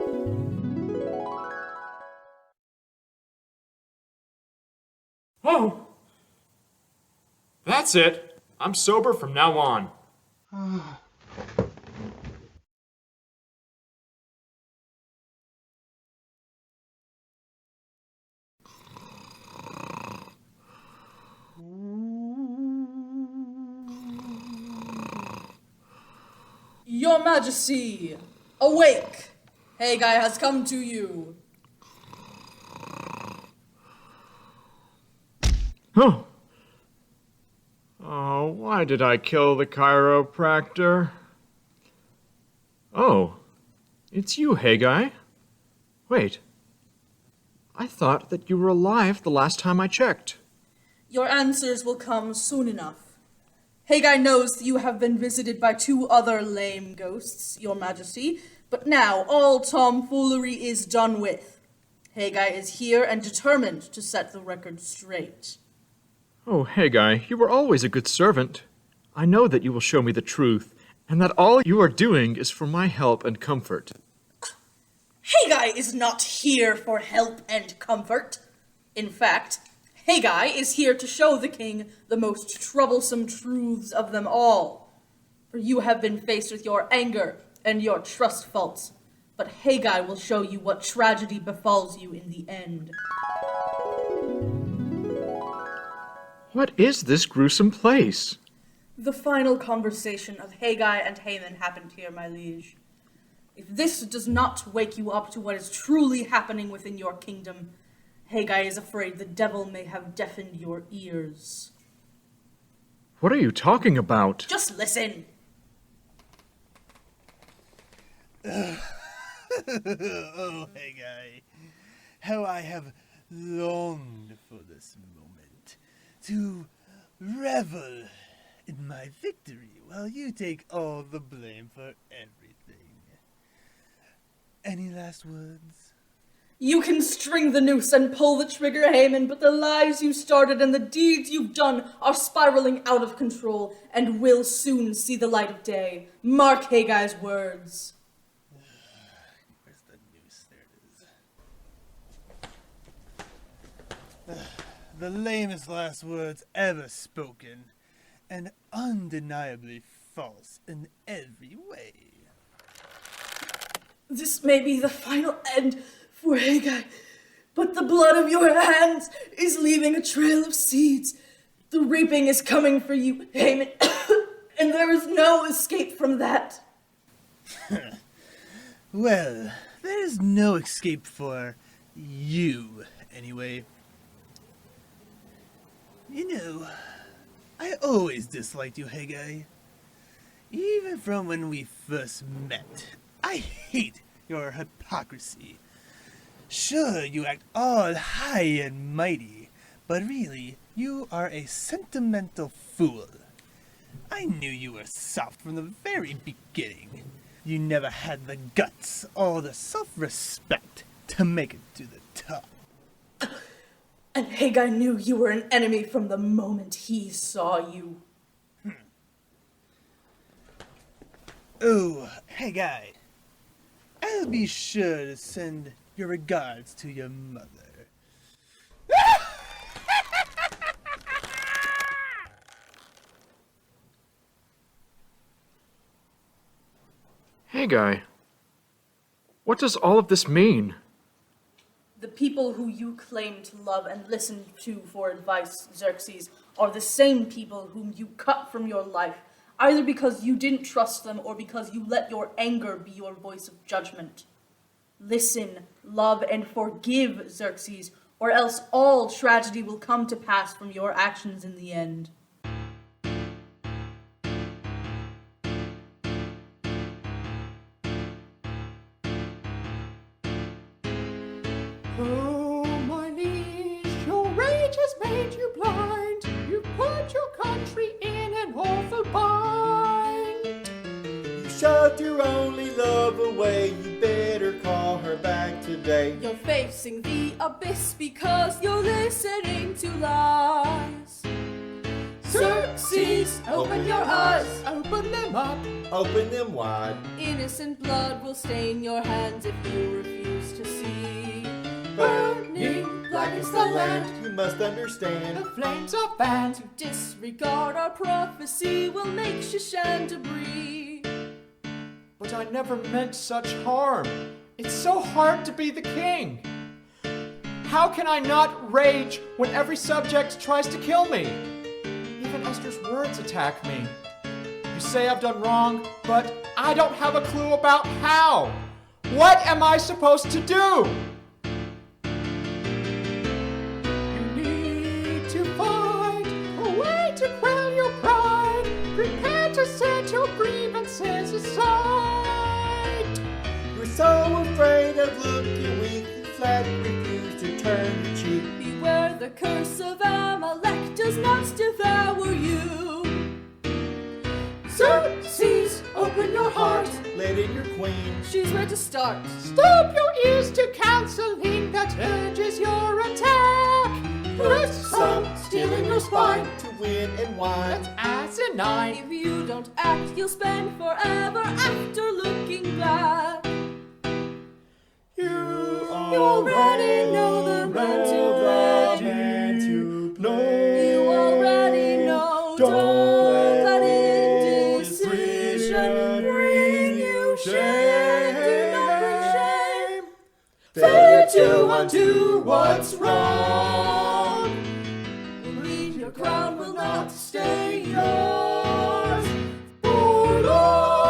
Oh, that's it. I'm sober from now on. Your Majesty, awake! Heggai has come to you. Oh. Oh, why did I kill the chiropractor? Oh, it's you, Heggai. Wait. I thought that you were alive the last time I checked. Your answers will come soon enough. Heggai knows that you have been visited by 2 other lame ghosts, Your Majesty, but now all tomfoolery is done with. Heggai is here and determined to set the record straight. Oh, Heggai, you were always a good servant. I know that you will show me the truth, and that all you are doing is for my help and comfort. Heggai is not here for help and comfort. In fact, Heggai is here to show the king the most troublesome truths of them all. For you have been faced with your anger and your trust faults, but Heggai will show you what tragedy befalls you in the end. What is this gruesome place? The final conversation of Heggai and Haman happened here, my liege. If this does not wake you up to what is truly happening within your kingdom, Heggai is afraid the devil may have deafened your ears. What are you talking about? Just listen. Oh, Heggai, how I have longed for this moment, to revel in my victory while you take all the blame for everything. Any last words? You can string the noose and pull the trigger, Haman, but the lies you started and the deeds you've done are spiraling out of control and will soon see the light of day. Mark Heggai's words. Where's the noose? There it is. The lamest last words ever spoken, and undeniably false in every way. This may be the final end for Heggai, but the blood of your hands is leaving a trail of seeds. The reaping is coming for you, Haman, and there is no escape from that. Well, there is no escape for you, anyway. You know, I always disliked you, Heggai. Even from when we first met. I hate your hypocrisy. Sure, you act all high and mighty, but really, you are a sentimental fool. I knew you were soft from the very beginning. You never had the guts or the self-respect to make it to the top. And Heggai knew you were an enemy from the moment he saw you. Oh, Heggai, I'll be sure to send your regards to your mother. Heggai, what does all of this mean? The people who you claim to love and listen to for advice, Xerxes, are the same people whom you cut from your life, either because you didn't trust them or because you let your anger be your voice of judgment. Listen, love, and forgive, Xerxes, or else all tragedy will come to pass from your actions in the end. Oh, my liege, your rage has made you blind. You put your country in an awful bind. You shoved your only love away. You better call her back today. You're facing the abyss because you're listening to lies. Xerxes, open your eyes. Open them up. Open them wide. Innocent blood will stain your hands if you refuse to see. Burning blackens the land. You must understand. The flames are fanned. To disregard our prophecy will make Shushan debris. But I never meant such harm. It's so hard to be the king. How can I not rage when every subject tries to kill me? Even Esther's words attack me. You say I've done wrong, but I don't have a clue about how. What am I supposed to do? You need to find a way to quell your pride. Prepare to set your grievances aside. You're so afraid of looking weak, you flat refuse to turn your cheek. Beware the curse of Amalek does not devour you. Xerxes, open your heart. Let in your queen. She's where to start. Stop your ears to counseling that urges your attack. Put some steel in your spine To win and wine. as a nine. If you don't act, you'll spend forever after looking back. You already know the man to play. You already know. Don't let indecision bring you shame. Do not bring shame. Failure to undo what's wrong. Believe your crown will not stay yours for long.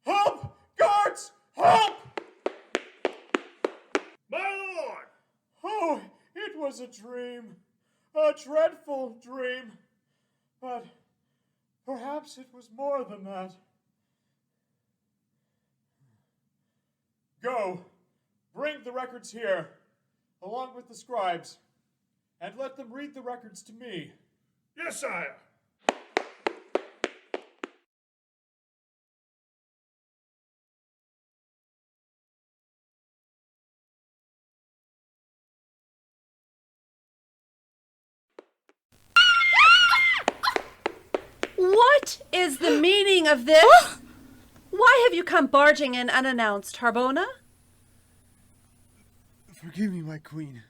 Help! Guards! Help! My lord! Oh, it was a dream. A dreadful dream. But perhaps it was more than that. Go, bring the records here, along with the scribes, and let them read the records to me. Yes, sire. What is the meaning of this? Why have you come barging in unannounced, Harbona? Forgive me, my queen.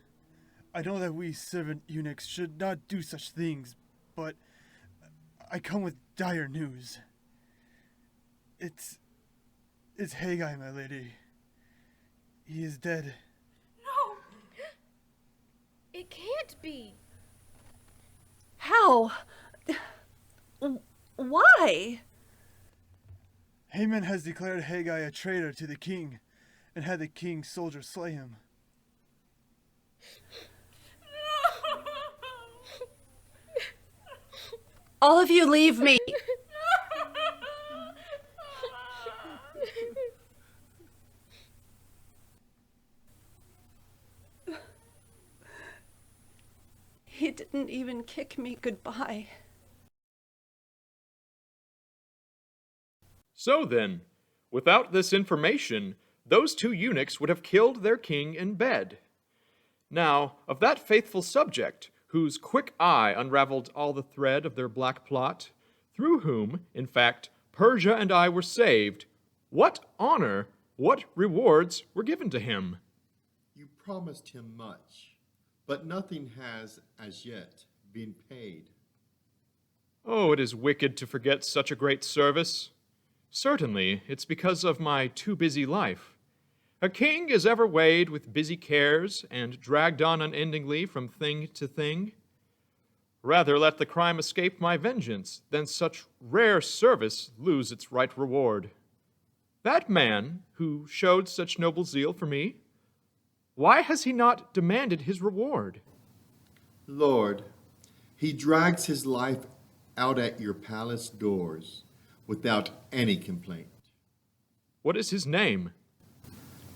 I know that we servant eunuchs should not do such things, but I come with dire news. It's Heggai, my lady. He is dead. No! It can't be. How? Why? Haman has declared Heggai a traitor to the king, and had the king's soldiers slay him. All of you leave me. He didn't even kick me goodbye. So then, without this information, those two eunuchs would have killed their king in bed. Now, of that faithful subject, whose quick eye unraveled all the thread of their black plot, through whom, in fact, Persia and I were saved, what honor, what rewards were given to him? You promised him much, but nothing has as yet been paid. Oh, it is wicked to forget such a great service. Certainly, it's because of my too busy life. A king is ever weighed with busy cares and dragged on unendingly from thing to thing. Rather let the crime escape my vengeance than such rare service lose its right reward. That man, who showed such noble zeal for me, why has he not demanded his reward? Lord, he drags his life out at your palace doors without any complaint. What is his name?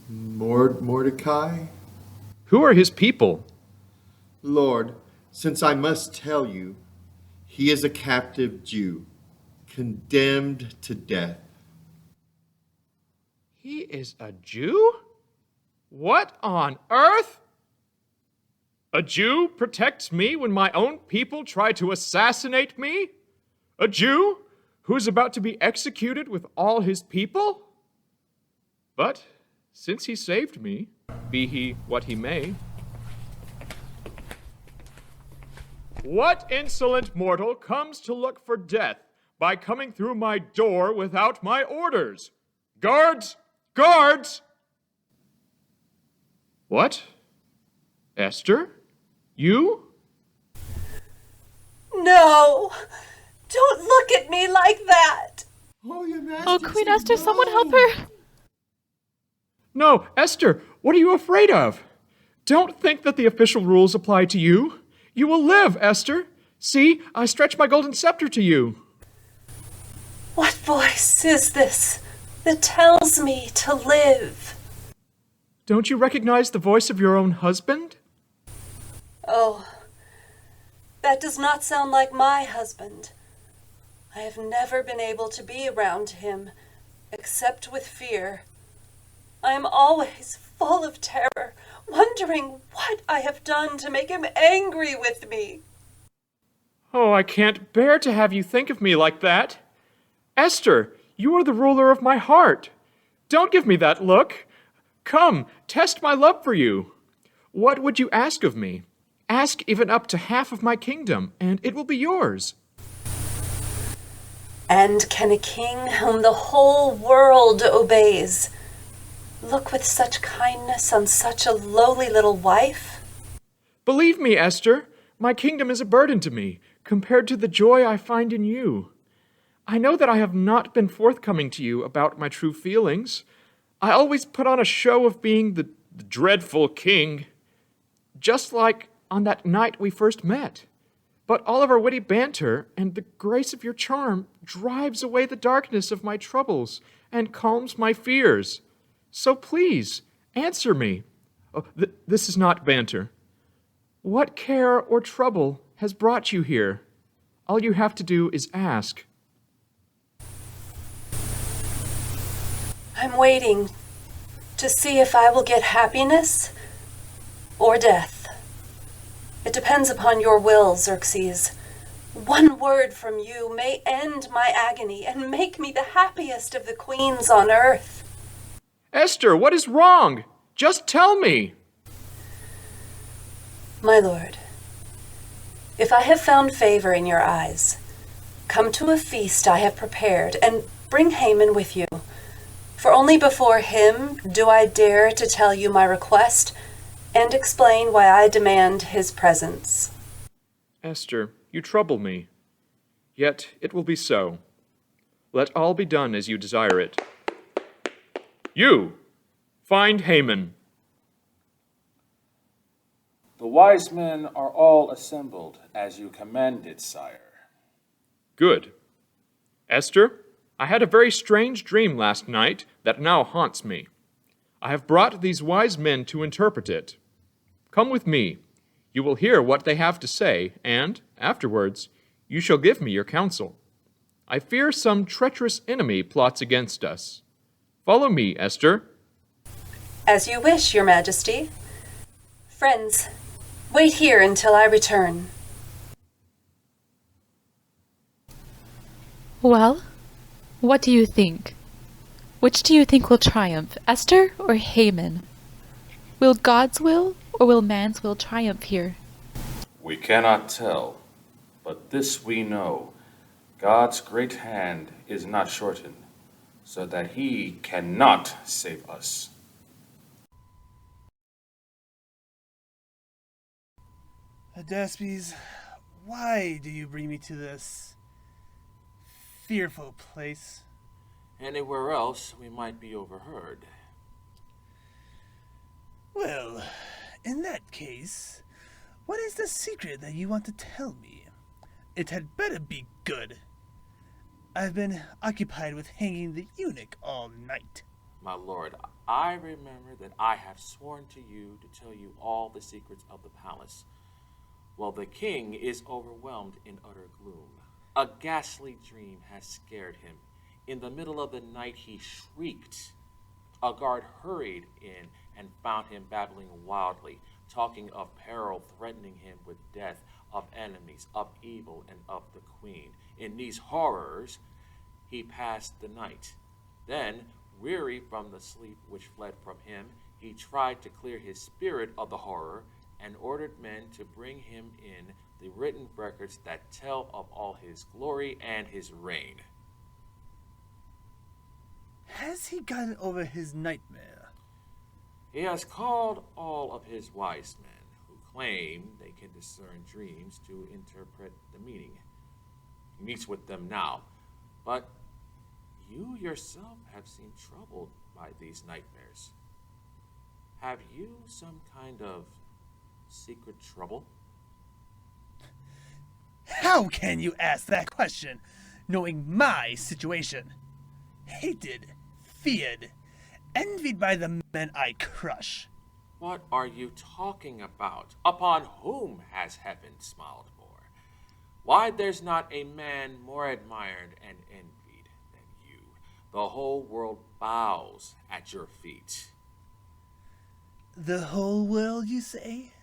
Mordecai? Who are his people? Lord, since I must tell you, he is a captive Jew, condemned to death. He is a Jew? What on earth? A Jew protects me when my own people try to assassinate me? A Jew who is about to be executed with all his people? But since he saved me, be he what he may, what insolent mortal comes to look for death by coming through my door without my orders? Guards! Guards! What? Esther? You? No! Don't look at me like that! Oh, Queen Esther, someone help her! No, Esther, what are you afraid of? Don't think that the official rules apply to you. You will live, Esther. See, I stretch my golden scepter to you. What voice is this that tells me to live? Don't you recognize the voice of your own husband? Oh, that does not sound like my husband. I have never been able to be around him, except with fear. I am always full of terror, wondering what I have done to make him angry with me. Oh, I can't bear to have you think of me like that. Esther, you are the ruler of my heart. Don't give me that look. Come, test my love for you. What would you ask of me? Ask even up to half of my kingdom, and it will be yours. And can a king whom the whole world obeys look with such kindness on such a lowly little wife? Believe me, Esther, my kingdom is a burden to me, compared to the joy I find in you. I know that I have not been forthcoming to you about my true feelings. I always put on a show of being the dreadful king, just like on that night we first met. But all of our witty banter and the grace of your charm drives away the darkness of my troubles and calms my fears. So please, answer me. Oh, this is not banter. What care or trouble has brought you here? All you have to do is ask. I'm waiting to see if I will get happiness or death. It depends upon your will, Xerxes. One word from you may end my agony and make me the happiest of the queens on earth. Esther, what is wrong? Just tell me. My lord, if I have found favor in your eyes, come to a feast I have prepared and bring Haman with you. For only before him do I dare to tell you my request and explain why I demand his presence. Esther, you trouble me. Yet it will be so. Let all be done as you desire it. You, find Haman. The wise men are all assembled, as you commanded, sire. Good. Esther, I had a very strange dream last night that now haunts me. I have brought these wise men to interpret it. Come with me. You will hear what they have to say, and, afterwards, you shall give me your counsel. I fear some treacherous enemy plots against us. Follow me, Esther. As you wish, your majesty. Friends, wait here until I return. Well, what do you think? Which do you think will triumph, Esther or Haman? Will God's will or will man's will triumph here? We cannot tell, but this we know. God's great hand is not shortened, so that he cannot save us. Hydaspes, why do you bring me to this fearful place? Anywhere else we might be overheard. Well, in that case, what is the secret that you want to tell me? It had better be good. I've been occupied with hanging the eunuch all night. My lord, I remember that I have sworn to you to tell you all the secrets of the palace. Well, the king is overwhelmed in utter gloom. A ghastly dream has scared him. In the middle of the night he shrieked. A guard hurried in and found him babbling wildly, talking of peril threatening him with death, of enemies, of evil, and of the queen. In these horrors he passed the night. Then, weary from the sleep which fled from him, he tried to clear his spirit of the horror, and ordered men to bring him in the written records that tell of all his glory and his reign. Has he gotten over his nightmare? He has called all of his wise men, who claim they can discern dreams, to interpret the meaning. He meets with them now, but you yourself have seemed troubled by these nightmares. Have you some kind of secret trouble? How can you ask that question, knowing my situation? Hated, feared, envied by the men I crush. What are you talking about? Upon whom has heaven smiled more? Why, there's not a man more admired and envied than you. The whole world bows at your feet. The whole world, you say?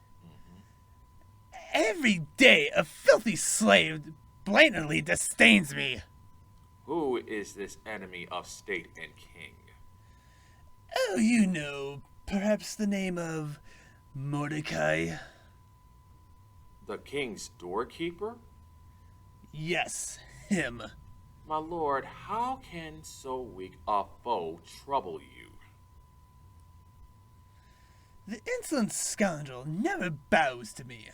Every day a filthy slave blatantly disdains me. Who is this enemy of state and king? Oh, you know, perhaps the name of Mordecai. The king's doorkeeper? Yes, him. My lord, how can so weak a foe trouble you? The insolent scoundrel never bows to me.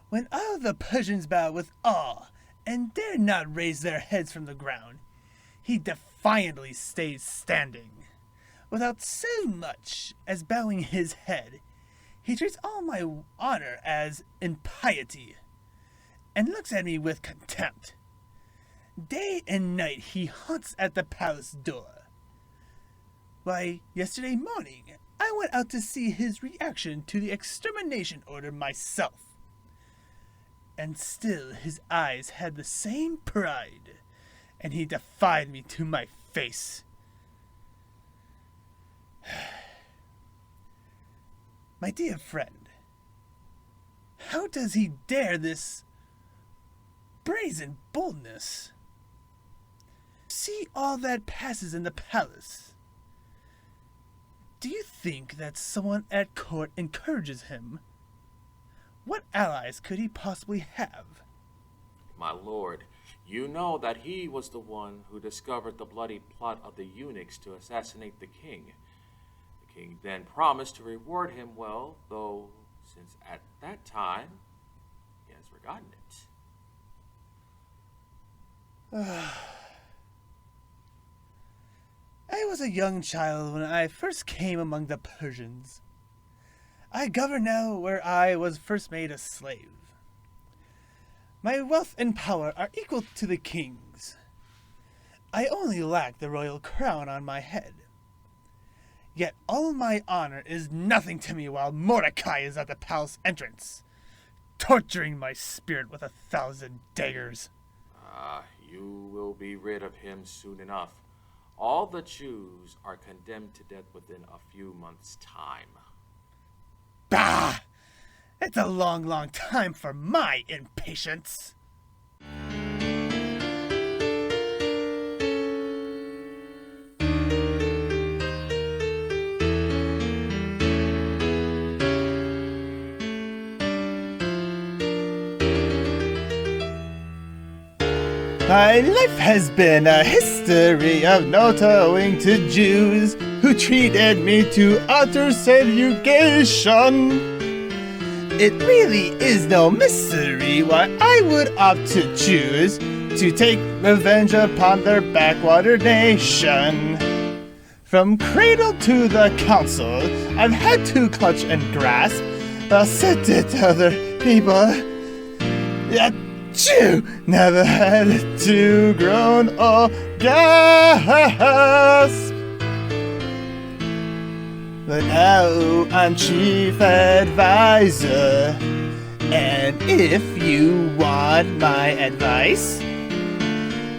When all the Persians bow with awe and dare not raise their heads from the ground, he defiantly stays standing. Without so much as bowing his head, he treats all my honor as impiety, and looks at me with contempt. Day and night he haunts at the palace door. Why, yesterday morning I went out to see his reaction to the extermination order myself. And still his eyes had the same pride, and he defied me to my face. My dear friend, how does he dare this brazen boldness? See all that passes in the palace. Do you think that someone at court encourages him? What allies could he possibly have? My lord, you know that he was the one who discovered the bloody plot of the eunuchs to assassinate the king. The king then promised to reward him well, though since at that time he has forgotten it. I was a young child when I first came among the Persians. I govern now where I was first made a slave. My wealth and power are equal to the king's. I only lack the royal crown on my head. Yet all my honor is nothing to me while Mordecai is at the palace entrance, torturing my spirit with 1,000 daggers. You will be rid of him soon enough. All the Jews are condemned to death within a few months' time. Bah! It's a long, long time for my impatience. My life has been a history of note owing to Jews who treated me to utter subjugation. It really is no mystery why I would opt to choose to take revenge upon their backwater nation. From cradle to the council, I've had to clutch and grasp the scented other people. Yet Jew never had to groan or gasp. But now I'm chief advisor, and if you want my advice,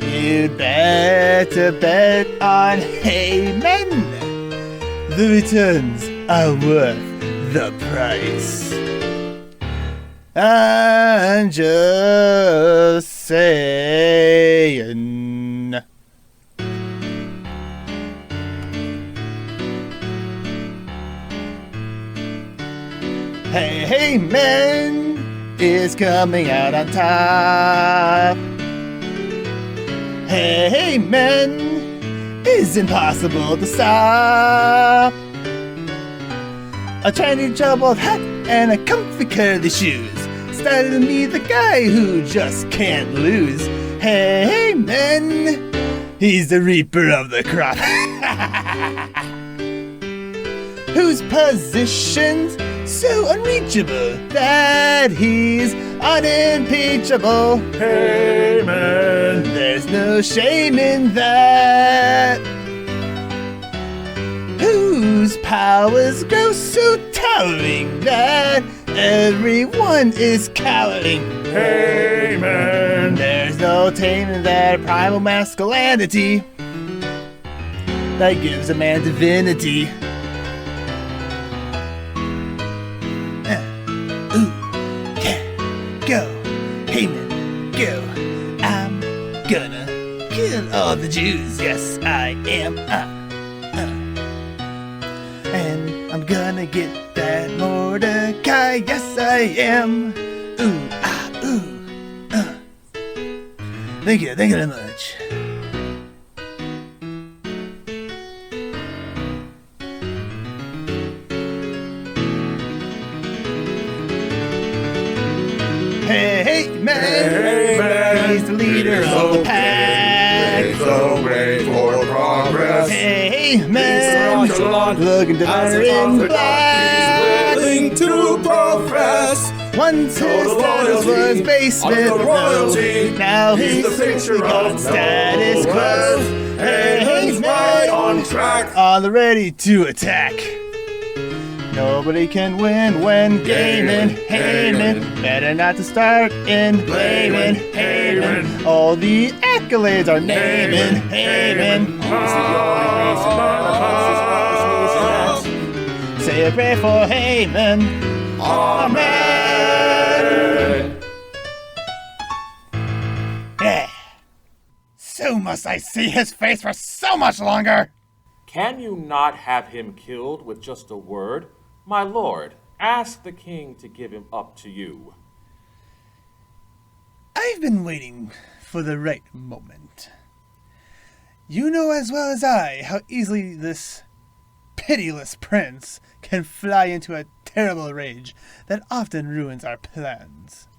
you'd better bet on Haman. The returns are worth the price. I'm just saying. Haman is coming out on top. Haman is impossible to stop. A shiny jumbled hat and a comfy curly shoes. Started me the guy who just can't lose. Haman, he's the reaper of the crop. Whose position's so unreachable that he's unimpeachable. Haman. There's no shame in that. Whose powers grow so towering that everyone is cowering. Haman. There's no taming that primal masculinity that gives a man divinity. Go, Haman, go. I'm gonna kill all the Jews. Yes, I am. And I'm gonna get that Mordecai. Yes, I am. Thank you very much. Hey, man, he's the leader of the pack. He's the way for progress. Hey, man, looking to in black. He's willing to profess. Once his status was basement royalty. Now He's he's the picture got of status quo. And he's right on track. On the ready to attack. Nobody can win when gaming, Haman. Better not to start in blaming, Haman. All the accolades are naming, Haman. Say a prayer for Haman. Amen. Yeah. So must I see his face for so much longer? Can you not have him killed with just a word? My lord, ask the king to give him up to you. I've been waiting for the right moment. You know as well as I how easily this pitiless prince can fly into a terrible rage that often ruins our plans.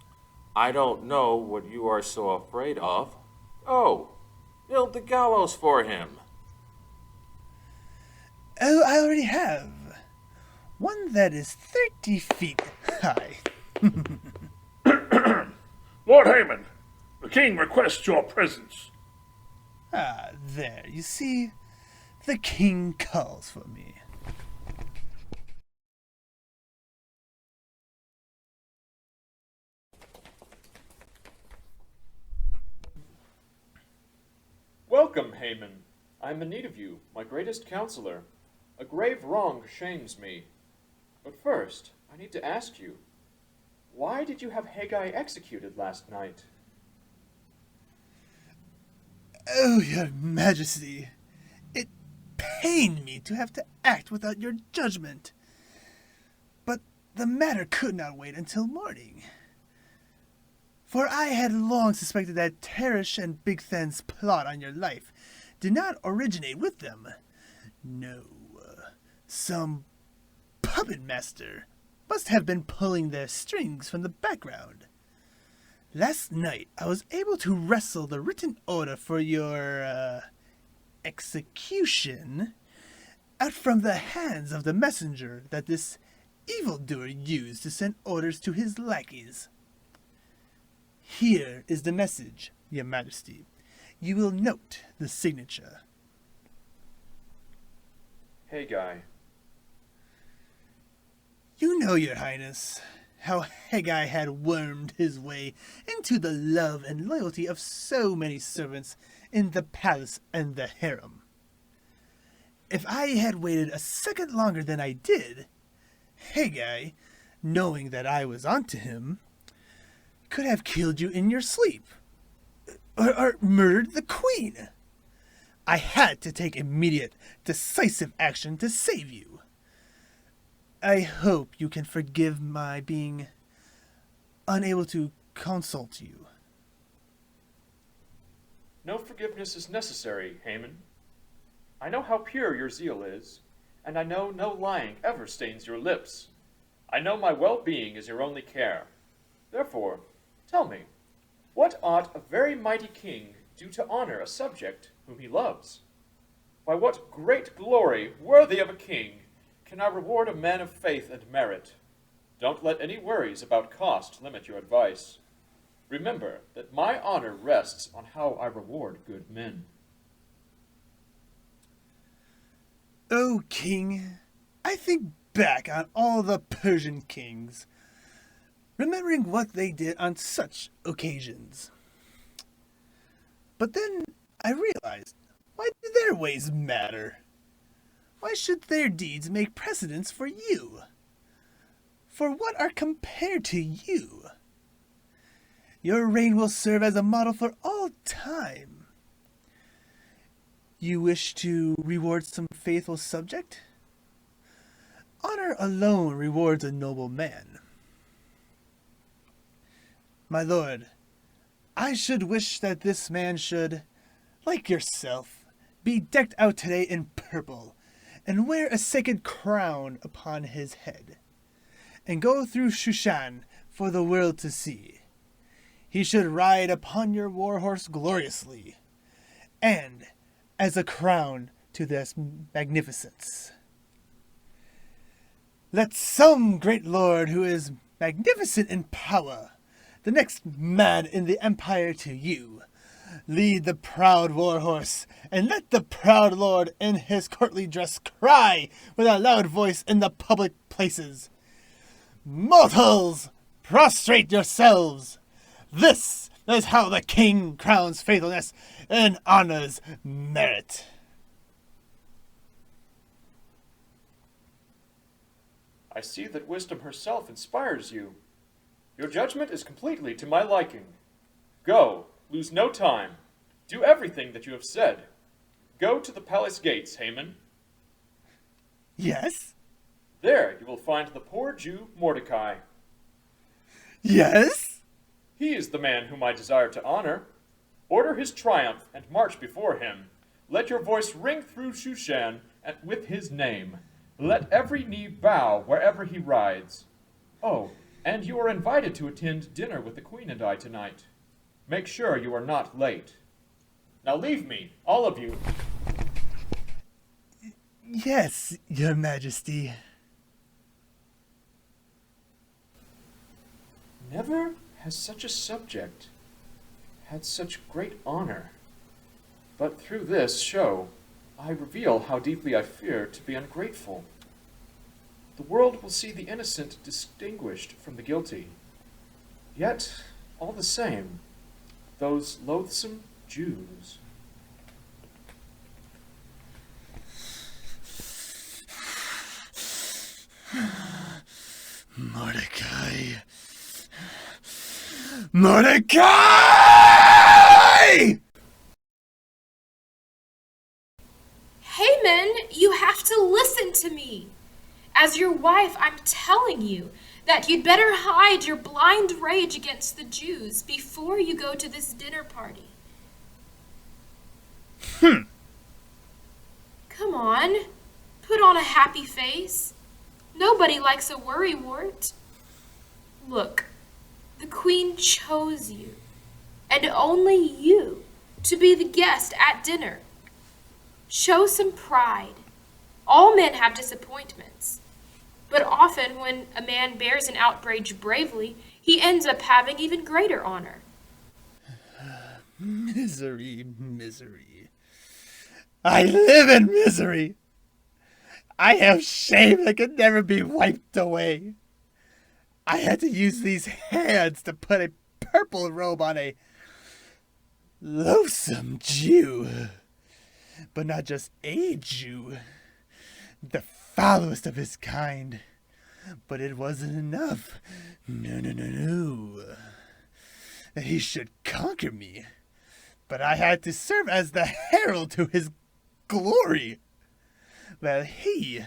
I don't know what you are so afraid of. Oh, build the gallows for him. Oh, I already have. One that is 30 feet high. Lord Haman, the king requests your presence. Ah, there, you see, the king calls for me. Welcome, Haman. I am in need of you, my greatest counselor. A grave wrong shames me. But first, I need to ask you, why did you have Heggai executed last night? Oh, your majesty, it pained me to have to act without your judgment. But the matter could not wait until morning. For I had long suspected that Teresh and Bigthan's plot on your life did not originate with them. No, some puppet master must have been pulling their strings from the background. Last night, I was able to wrestle the written order for your, execution out from the hands of the messenger that this evildoer used to send orders to his lackeys. Here is the message, your majesty. You will note the signature. Heggai. You know, your highness, how Heggai had wormed his way into the love and loyalty of so many servants in the palace and the harem. If I had waited a second longer than I did, Heggai, knowing that I was onto him, could have killed you in your sleep, or murdered the queen. I had to take immediate, decisive action to save you. I hope you can forgive my being unable to consult you. No forgiveness is necessary, Haman. I know how pure your zeal is, and I know no lying ever stains your lips. I know my well-being is your only care. Therefore, tell me, what ought a very mighty king do to honor a subject whom he loves? By what great glory, worthy of a king, can I reward a man of faith and merit? Don't let any worries about cost limit your advice. Remember that my honor rests on how I reward good men. O king, I think back on all the Persian kings, remembering what they did on such occasions. But then I realized, why do their ways matter? Why should their deeds make precedence for you? For what are compared to you? Your reign will serve as a model for all time. You wish to reward some faithful subject? Honor alone rewards a noble man. My lord, I should wish that this man should, like yourself, be decked out today in purple, and wear a sacred crown upon his head, and go through Shushan for the world to see. He should ride upon your war horse gloriously, and as a crown to this magnificence. Let some great lord who is magnificent in power, the next man in the empire to you, lead the proud war horse, and let the proud lord in his courtly dress cry with a loud voice in the public places, "Mortals, prostrate yourselves! This is how the king crowns faithfulness and honors merit." I see that wisdom herself inspires you. Your judgment is completely to my liking. Go, lose no time. Do everything that you have said. Go to the palace gates, Haman. Yes? There you will find the poor Jew Mordecai. Yes? He is the man whom I desire to honor. Order his triumph and march before him. Let your voice ring through Shushan and with his name. Let every knee bow wherever he rides. Oh, and you are invited to attend dinner with the Queen and I tonight. Make sure you are not late. Now leave me, all of you. Yes, your majesty. Never has such a subject had such great honor. But through this show, I reveal how deeply I fear to be ungrateful. The world will see the innocent distinguished from the guilty. Yet, all the same, those loathsome Jews. Mordecai! Mordecai! Haman, you have to listen to me. As your wife, I'm telling you that you'd better hide your blind rage against the Jews before you go to this dinner party. Come on, put on a happy face. Nobody likes a worrywart. Look, the Queen chose you, and only you, to be the guest at dinner. Show some pride. All men have disappointments. But often when a man bears an outrage bravely, he ends up having even greater honor. Misery, misery. I live in misery. I have shame that can never be wiped away. I had to use these hands to put a purple robe on a loathsome Jew. But not just a Jew, the foulest of his kind. But it wasn't enough. No. That he should conquer me. But I had to serve as the herald to his glory. While he,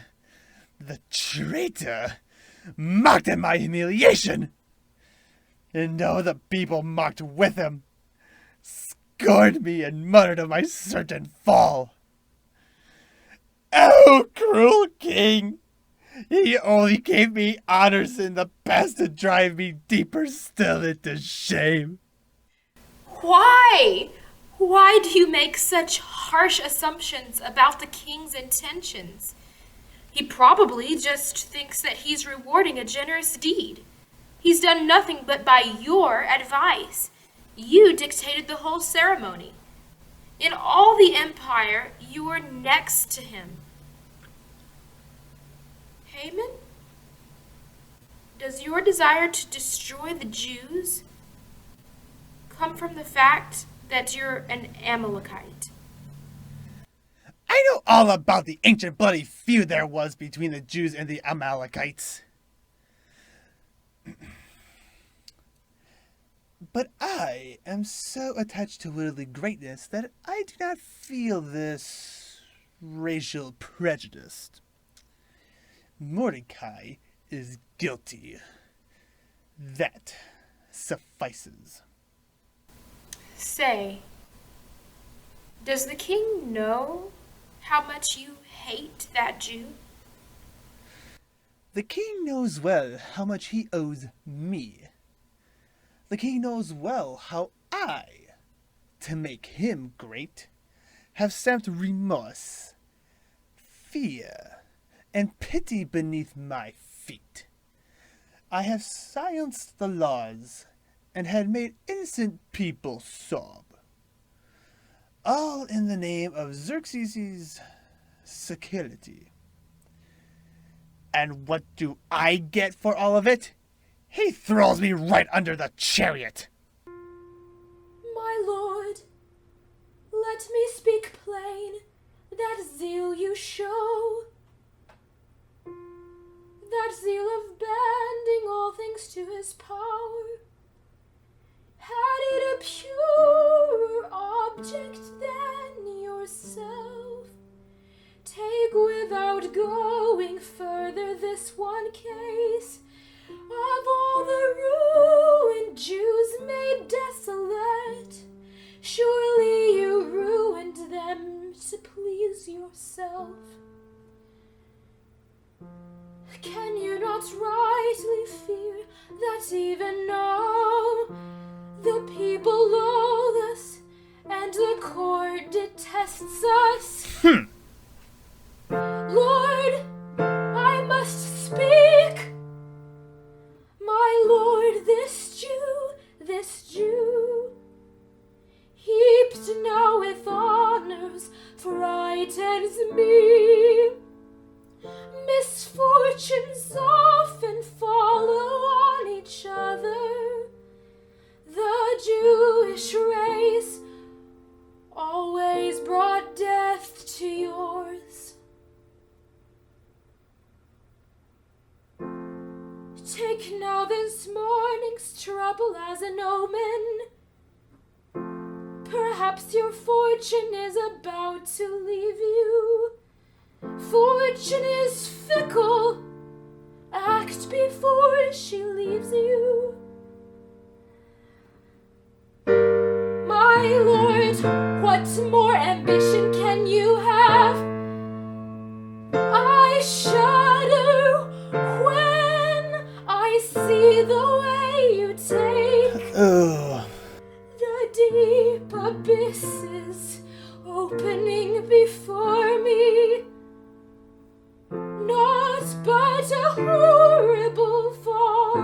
the traitor, mocked at my humiliation. And all the people mocked with him, scorned me and muttered of my certain fall. Oh, cruel king! He only gave me honors in the past to drive me deeper still into shame. Why? Why do you make such harsh assumptions about the king's intentions? He probably just thinks that he's rewarding a generous deed. He's done nothing but by your advice. You dictated the whole ceremony. In all the empire, you're next to him. Haman? Does your desire to destroy the Jews come from the fact that you're an Amalekite? I know all about the ancient bloody feud there was between the Jews and the Amalekites. But I am so attached to worldly greatness that I do not feel this racial prejudice. Mordecai is guilty. That suffices. Say, does the king know how much you hate that Jew? The king knows well how much he owes me. The king knows well how I, to make him great, have stamped remorse, fear, and pity beneath my feet. I have silenced the laws and had made innocent people sob. All in the name of Xerxes' security. And what do I get for all of it? He throws me right under the chariot. My lord, let me speak plain, that zeal you show, that zeal of bending all things to his power, had it a purer object than yourself, take without going further this one case, of all the ruined Jews made desolate, surely you ruined them to please yourself. Can you not rightly fear that even now the people loathe us and the court detests us? Lord, I must speak. My lord, this Jew, heaped now with honors, frightens me. Misfortunes often follow on each other. The Jewish race always brought death to yours. Take now this morning's trouble as an omen. Perhaps your fortune is about to leave you. Fortune is fickle. Act before she leaves you. My lord, what more ambition can you have? I shudder when I see the way you take the deep abysses opening before me. Not but a horrible fall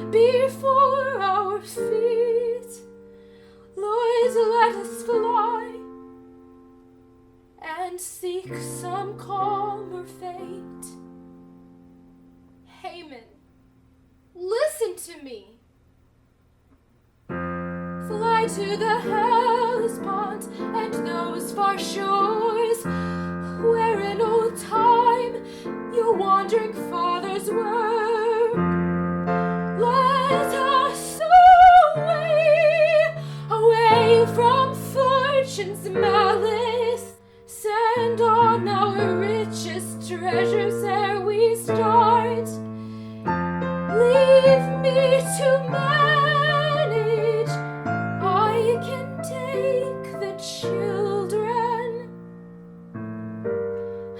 before our feet. Lord, let us fly and seek some calmer fate. Haman, listen to me. Fly to the Hellespont and those far shores where in old time your wandering fathers were. Let us away from fortune's malice, send on our richest treasures ere we start. Leave me to manage, I can take the children.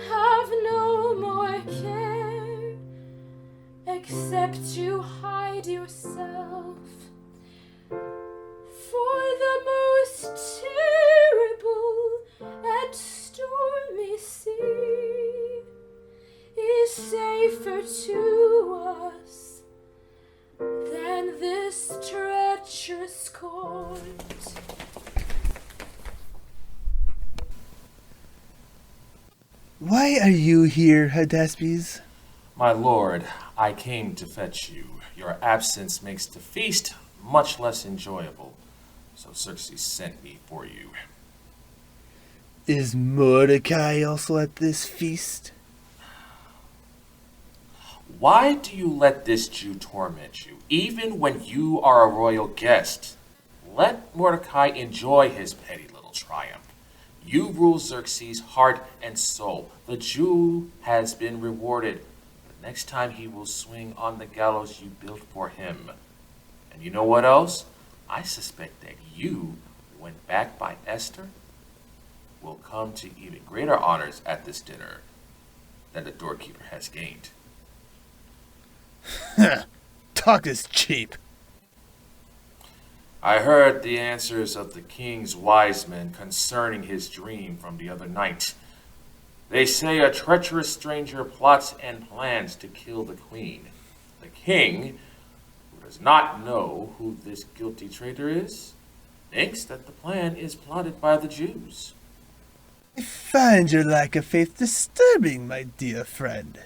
Have no more care, except to hide yourself. For the most terrible and stormy sea is safer to us than this treacherous court. Why are you here, Hydaspes? My lord, I came to fetch you. Your absence makes the feast much less enjoyable, so Xerxes sent me for you. Is Mordecai also at this feast? Why do you let this Jew torment you, even when you are a royal guest? Let Mordecai enjoy his petty little triumph. You rule Xerxes' heart and soul. The Jew has been rewarded. But next time he will swing on the gallows you built for him. And you know what else? I suspect that you, when backed by Esther, will come to even greater honors at this dinner than the doorkeeper has gained. Talk is cheap. I heard the answers of the king's wise men concerning his dream from the other night. They say a treacherous stranger plots and plans to kill the queen. The king, who does not know who this guilty traitor is, thinks that the plan is plotted by the Jews. I find your lack of faith disturbing, my dear friend.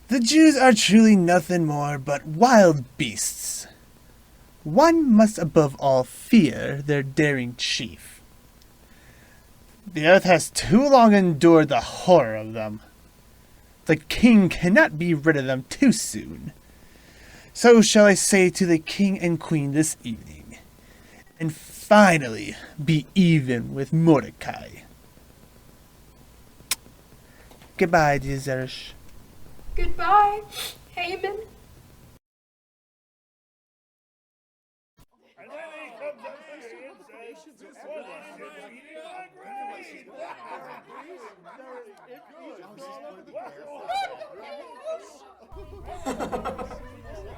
The Jews are truly nothing more but wild beasts. One must above all fear their daring chief. The earth has too long endured the horror of them. The king cannot be rid of them too soon. So shall I say to the king and queen this evening, and finally be even with Mordecai. Goodbye, dear Zeresh. Goodbye, Haman.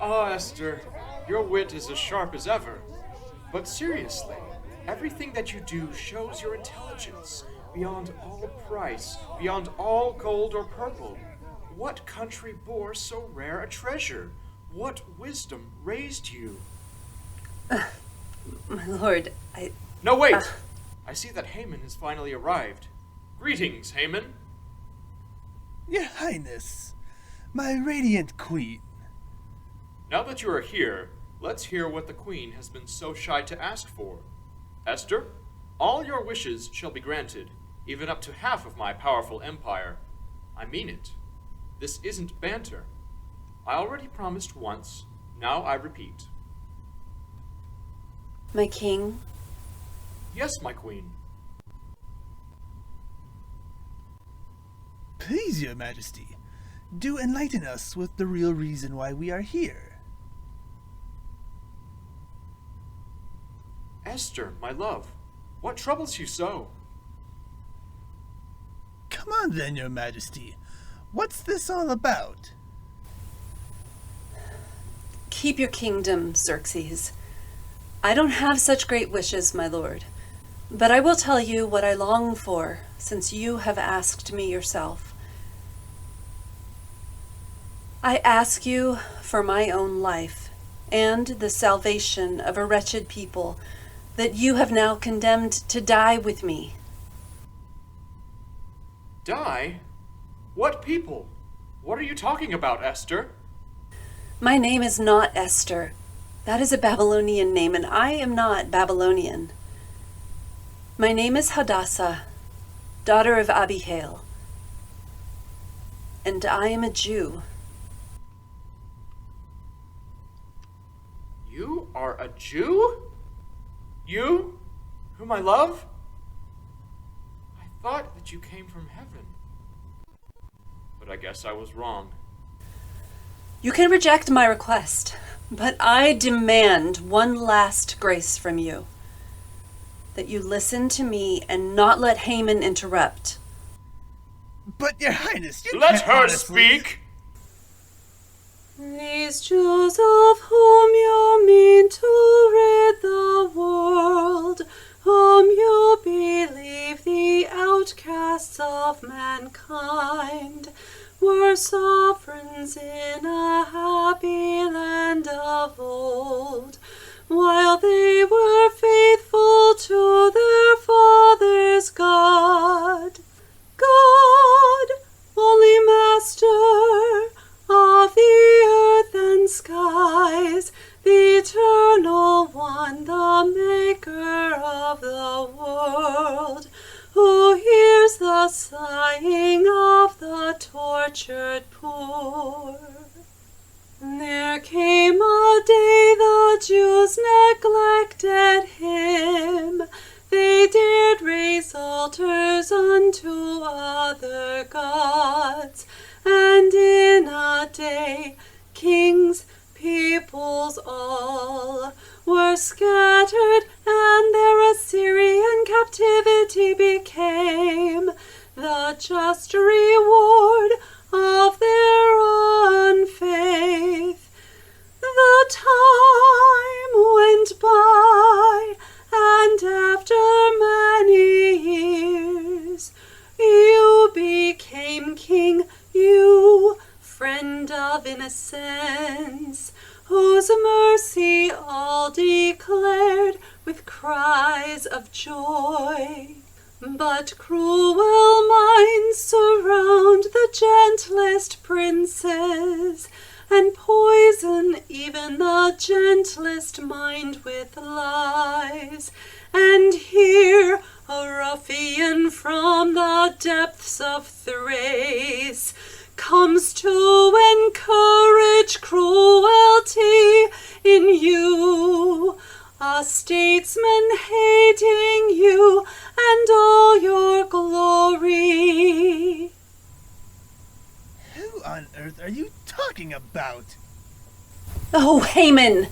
Ah, Esther, your wit is as sharp as ever. But seriously, everything that you do shows your intelligence beyond all price, beyond all gold or purple. What country bore so rare a treasure? What wisdom raised you? My lord, No, wait! I see that Haman has finally arrived. Greetings, Haman. Your Highness, my radiant queen. Now that you are here, let's hear what the queen has been so shy to ask for. Esther, all your wishes shall be granted, even up to half of my powerful empire. I mean it. This isn't banter. I already promised once, now I repeat. My king? Yes, my queen. Please, your majesty, do enlighten us with the real reason why we are here. Esther, my love, what troubles you so? Come on then, your majesty. What's this all about? Keep your kingdom, Xerxes. I don't have such great wishes, my lord. But I will tell you what I long for, since you have asked me yourself. I ask you for my own life, and the salvation of a wretched people that you have now condemned to die with me. Die? What people? What are you talking about, Esther? My name is not Esther. That is a Babylonian name, and I am not Babylonian. My name is Hadassah, daughter of Abihail, and I am a Jew. You are a Jew? You, whom I love? I thought that you came from heaven. But I guess I was wrong. You can reject my request, but I demand one last grace from you. That you listen to me and not let Haman interrupt. But, your highness, you Let can't her honestly... speak! These Jews of whom you mean to rid the world, whom you believe the outcasts of mankind, were sovereigns in a happy land of old, while they were faithful to their fathers' God. God, only Master of the earth and skies, the Eternal One, the Maker of the world, who hears the sighing of the tortured poor. There came a day the Jews neglected him. They dared raise altars unto other gods, and in a day kings, peoples all were scattered, and their Assyrian captivity became the just reward of their unfaith. The time went by, and after many years, you became king, you, friend of innocence, whose mercy all declared with cries of joy. But cruel minds surround the gentlest princes, and poison even the gentlest mind with lies. And here a ruffian from the depths of Thrace comes to encourage cruelty in you, a statesman hating you and all your glory. Who on earth are you talking about? Oh, Haman,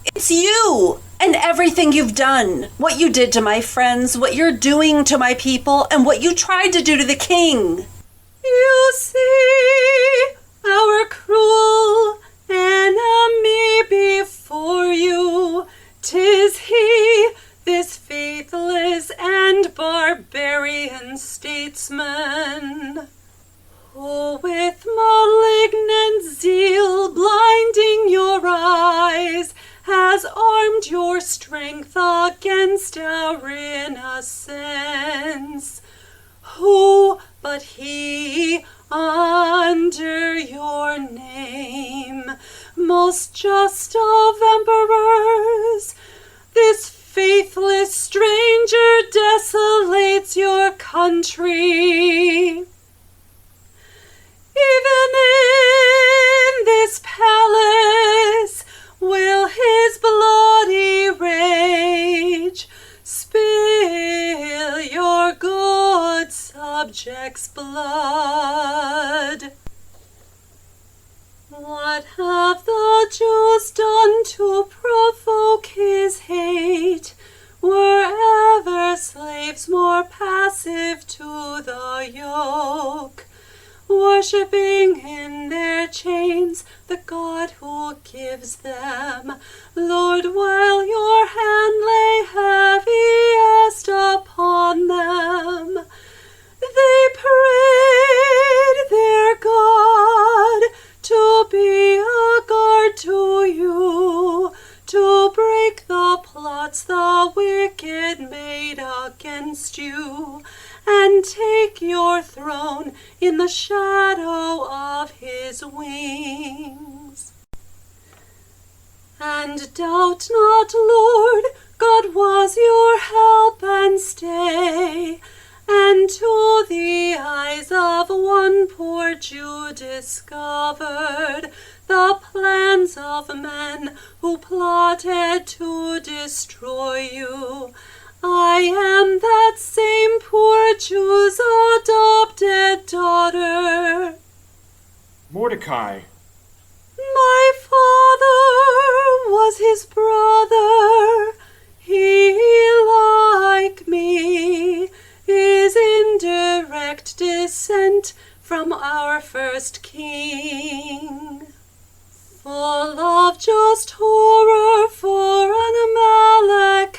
it's you and everything you've done. What you did to my friends, what you're doing to my people, and what you tried to do to the king. You see our cruel enemy before you. 'Tis he, this faithless and barbarian statesman, who with malignant zeal blinding your eyes has armed your strength against our innocence. Who but he, under your name, most just of emperors, this faithless stranger desolates your country. Even in this palace will his bloody rage spill your good subjects' blood. What have the Jews done to provoke his hate? Were ever slaves more passive to the yoke, worshipping in their chains the God who gives them? Lord, while your hand lay heaviest upon them, they prayed their God to be a guard to you, to break the plots the wicked made against you, and take your throne in the shadow of his wings. And doubt not, Lord, God was your help and stay, and to the eyes of one poor Jew discovered the plans of men who plotted to destroy you. I am that same poor Jew's adopted daughter. Mordecai. My father was his brother. He, like me, is in direct descent from our first king. Full of just horror for an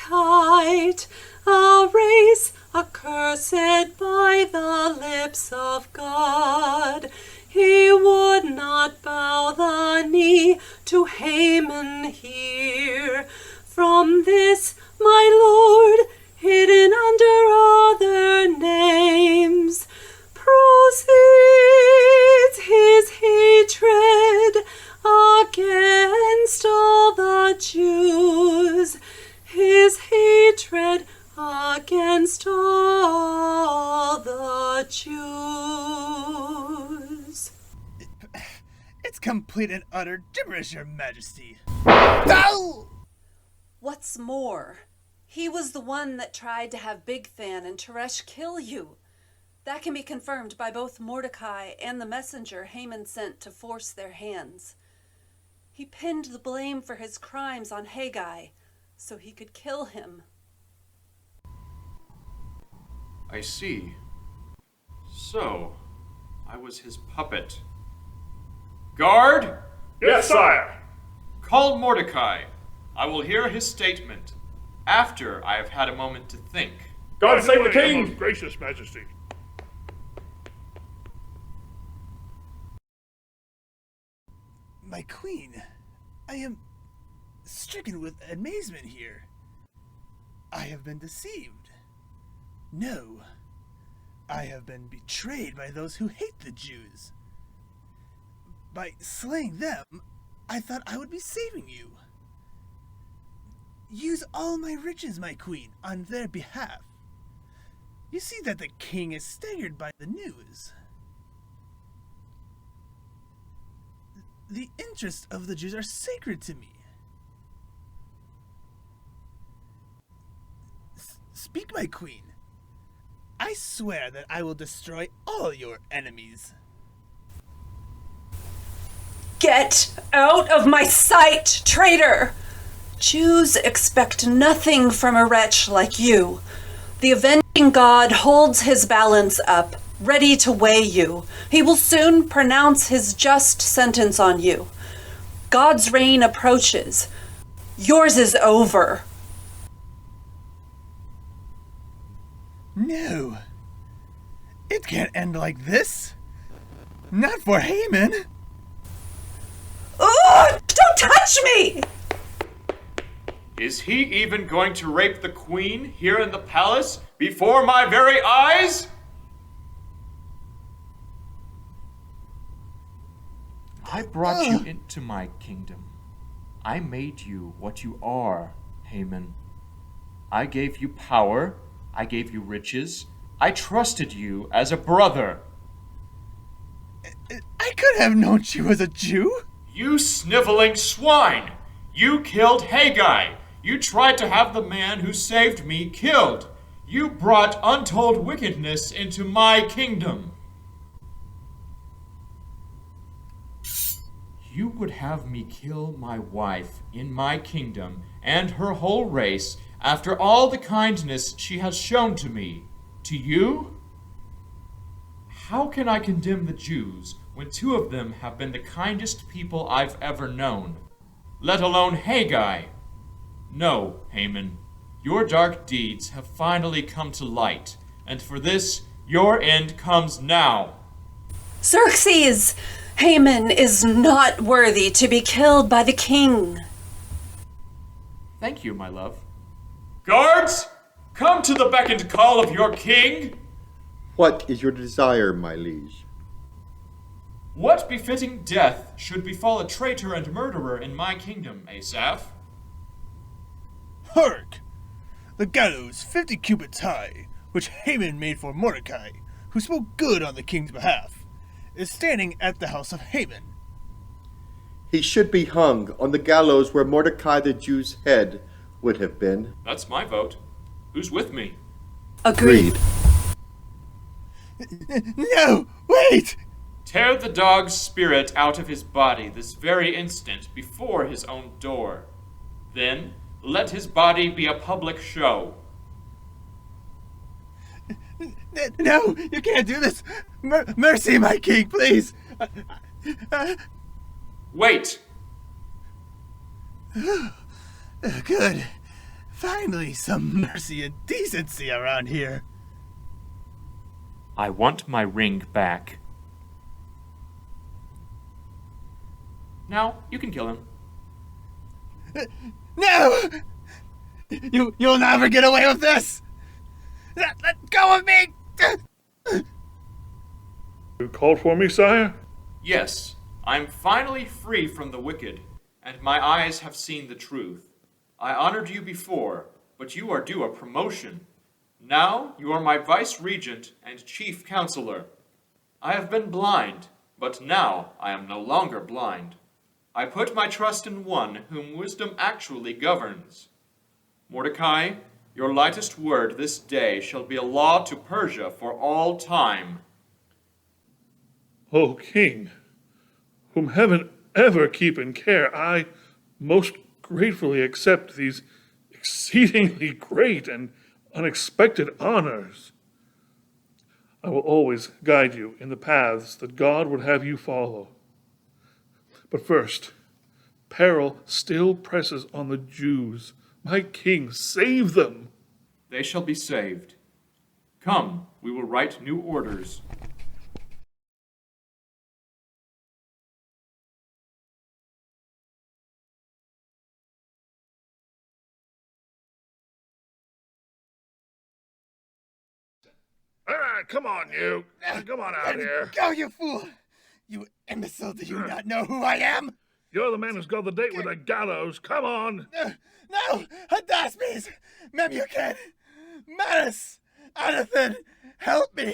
Amalekite, a race accursed by the lips of God, He would not bow the knee to Haman here. From this, my lord, hidden under other names, proceeds his hatred against all the Jews, his hatred against all the Jews. It's complete and utter gibberish, Your Majesty. What's more, he was the one that tried to have Bigthan and Teresh kill you. That can be confirmed by both Mordecai and the messenger Haman sent to force their hands. He pinned the blame for his crimes on Heggai so he could kill him. I see. So, I was his puppet. Guard! Yes, sire. Call Mordecai. I will hear his statement after I have had a moment to think. God save the king! Most gracious majesty. My queen, I am stricken with amazement here. I have been deceived. No, I have been betrayed by those who hate the Jews. By slaying them, I thought I would be saving you. Use all my riches, my queen, on their behalf. You see that the king is staggered by the news. The interests of the Jews are sacred to me. Speak, my queen. I swear that I will destroy all your enemies. Get out of my sight, traitor! Jews expect nothing from a wretch like you. The avenging God holds his balance up, ready to weigh you. He will soon pronounce his just sentence on you. God's reign approaches. Yours is over. No. It can't end like this. Not for Haman. Oh, don't touch me! Is he even going to rape the queen here in the palace before my very eyes? I brought you into my kingdom. I made you what you are, Haman. I gave you power. I gave you riches. I trusted you as a brother. I could have known she was a Jew. You sniveling swine! You killed Heggai! You tried to have the man who saved me killed! You brought untold wickedness into my kingdom! You would have me kill my wife in my kingdom and her whole race after all the kindness she has shown to me. To you? How can I condemn the Jews when two of them have been the kindest people I've ever known, let alone Heggai? No, Haman, your dark deeds have finally come to light, and for this, your end comes now. Xerxes! Haman is not worthy to be killed by the king. Thank you, my love. Guards, come to the beck and call of your king. What is your desire, my liege? What befitting death should befall a traitor and murderer in my kingdom, Asaph? Hark! The gallows 50 cubits high, which Haman made for Mordecai, who spoke good on the king's behalf, is standing at the house of Haman. He should be hung on the gallows where Mordecai the Jew's head would have been. That's my vote. Who's with me? Agreed. No! Wait! Tear the dog's spirit out of his body this very instant before his own door. Then let his body be a public show. No! You can't do this! Mercy, my king, please! Wait! Good. Finally, some mercy and decency around here. I want my ring back. Now, you can kill him. No! You'll never get away with this! Let go of me! You called for me, sire? Yes, I'm finally free from the wicked, and my eyes have seen the truth. I honored you before, but you are due a promotion. Now you are my vice-regent and chief counselor. I have been blind, but now I am no longer blind. I put my trust in one whom wisdom actually governs. Mordecai, your lightest word this day shall be a law to Persia for all time. O king, whom heaven ever keep in care, I most gratefully accept these exceedingly great and unexpected honors. I will always guide you in the paths that God would have you follow. But first, peril still presses on the Jews. My king, save them! They shall be saved. Come, we will write new orders. All right, come on, you. Come on out here. Go, you fool! You imbecile, do you not know who I am? You're the man who's got the date with the gallows. Come on. No! Hydaspes! Memucan! Manus! Anathan! Help me!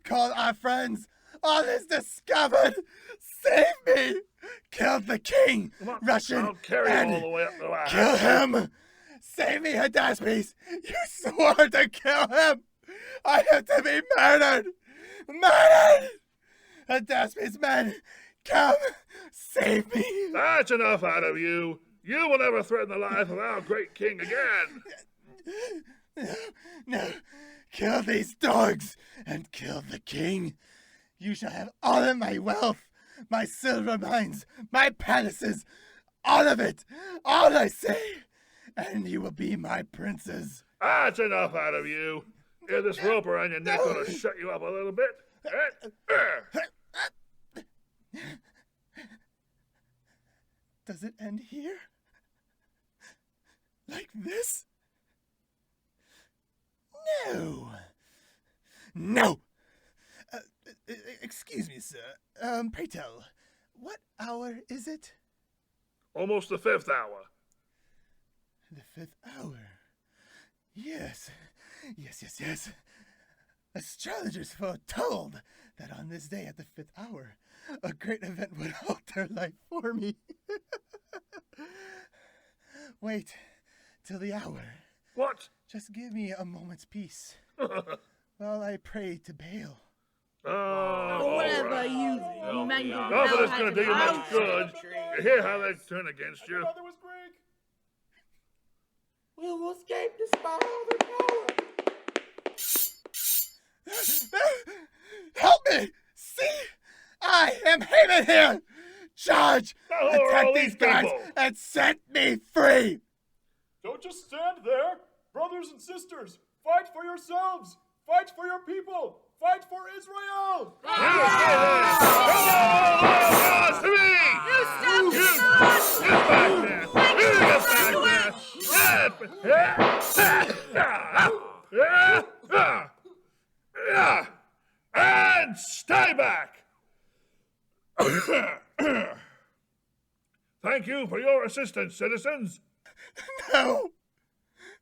Call our friends! All is discovered! Save me! Kill the king! Russian! I'll carry you all the way up to our Kill house. him! Save me, Hydaspes! You swore to kill him! I have to be murdered! Murdered! Hydaspes, men! Come! Save me! That's enough out of you. You will never threaten the life of our great king again. No! Kill these dogs and kill the king. You shall have all of my wealth, my silver mines, my palaces, all of it, all I say, and you will be my princes. That's enough out of you. Here, this rope around your neck ought to shut you up a little bit. Does it end here? Like this? No. No! Excuse me, sir. Pray tell, what hour is it? Almost the 5th hour. The 5th hour. Yes. Yes. Astrologers foretold that on this day at the 5th hour, a great event would alter life for me. Wait till the hour. What? Just give me a moment's peace while I pray to Baal. Whatever, right. you mangled. Not that it's going to do you much good. You hear how they turn against you. Brother was Greek. We will escape this by all Help me! See? I am Haman here! Charge! Attack these guys and set me free! Don't just stand there! Brothers and sisters, fight for yourselves! Fight for your people! Fight for Israel! And stay back! Thank you for your assistance, citizens. No!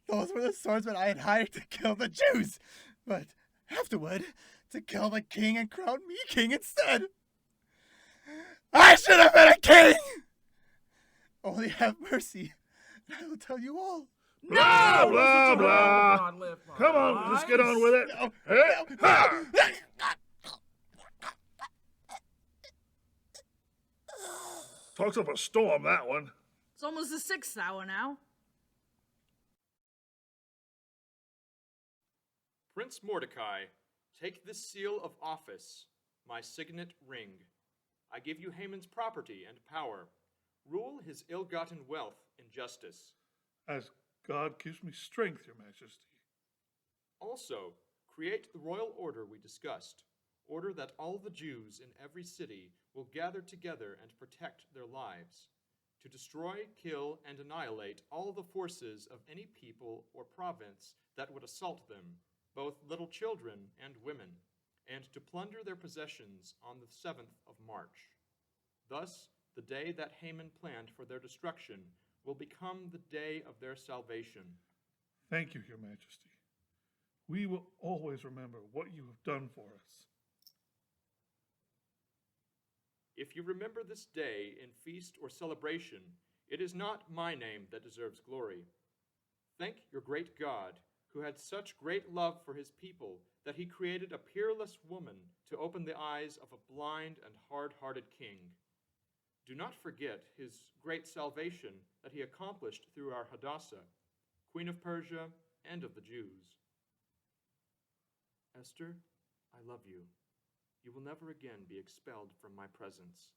Those were the swordsmen I had hired to kill the Jews, but afterward, to kill the king and crown me king instead. I should have been a king! Only have mercy, and I will tell you all. Blah, blah, blah. Come on, let's get on with it. Talks up a storm, that one. It's almost the 6th hour now. Prince Mordecai, take this seal of office, my signet ring. I give you Haman's property and power. Rule his ill-gotten wealth in justice. As God gives me strength, Your Majesty. Also, create the royal order we discussed. Order that all the Jews in every city will gather together and protect their lives, to destroy, kill, and annihilate all the forces of any people or province that would assault them, both little children and women, and to plunder their possessions on the 7th of March. Thus, the day that Haman planned for their destruction will become the day of their salvation. Thank you, Your Majesty. We will always remember what you have done for us. If you remember this day in feast or celebration, it is not my name that deserves glory. Thank your great God, who had such great love for his people that he created a peerless woman to open the eyes of a blind and hard-hearted king. Do not forget his great salvation that he accomplished through our Hadassah, Queen of Persia and of the Jews. Esther, I love you. You will never again be expelled from my presence,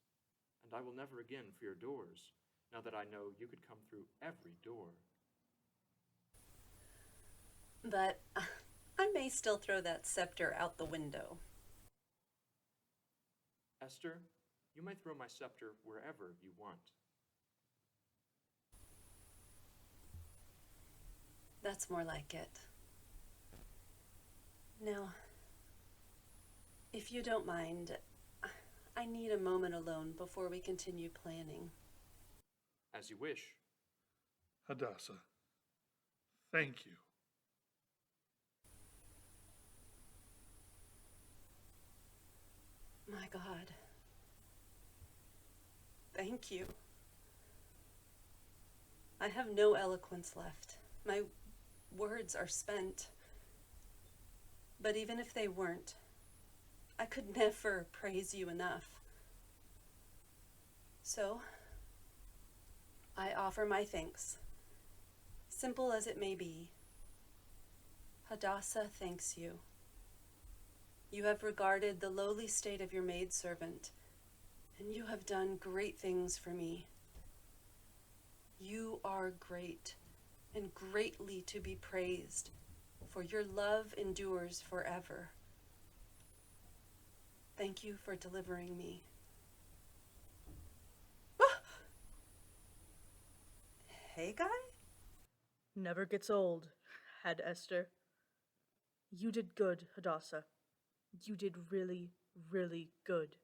and I will never again fear doors, now that I know you could come through every door. But I may still throw that scepter out the window. Esther, you may throw my scepter wherever you want. That's more like it. Now, if you don't mind, I need a moment alone before we continue planning. As you wish. Hadassah, thank you. My God. Thank you. I have no eloquence left. My words are spent. But even if they weren't, I could never praise you enough. So, I offer my thanks, simple as it may be. Hadassah thanks you. You have regarded the lowly state of your maidservant, and you have done great things for me. You are great, and greatly to be praised, for your love endures forever. Thank you for delivering me. Heggai? Never gets old, had Esther. You did good, Hadassah. You did really, really good.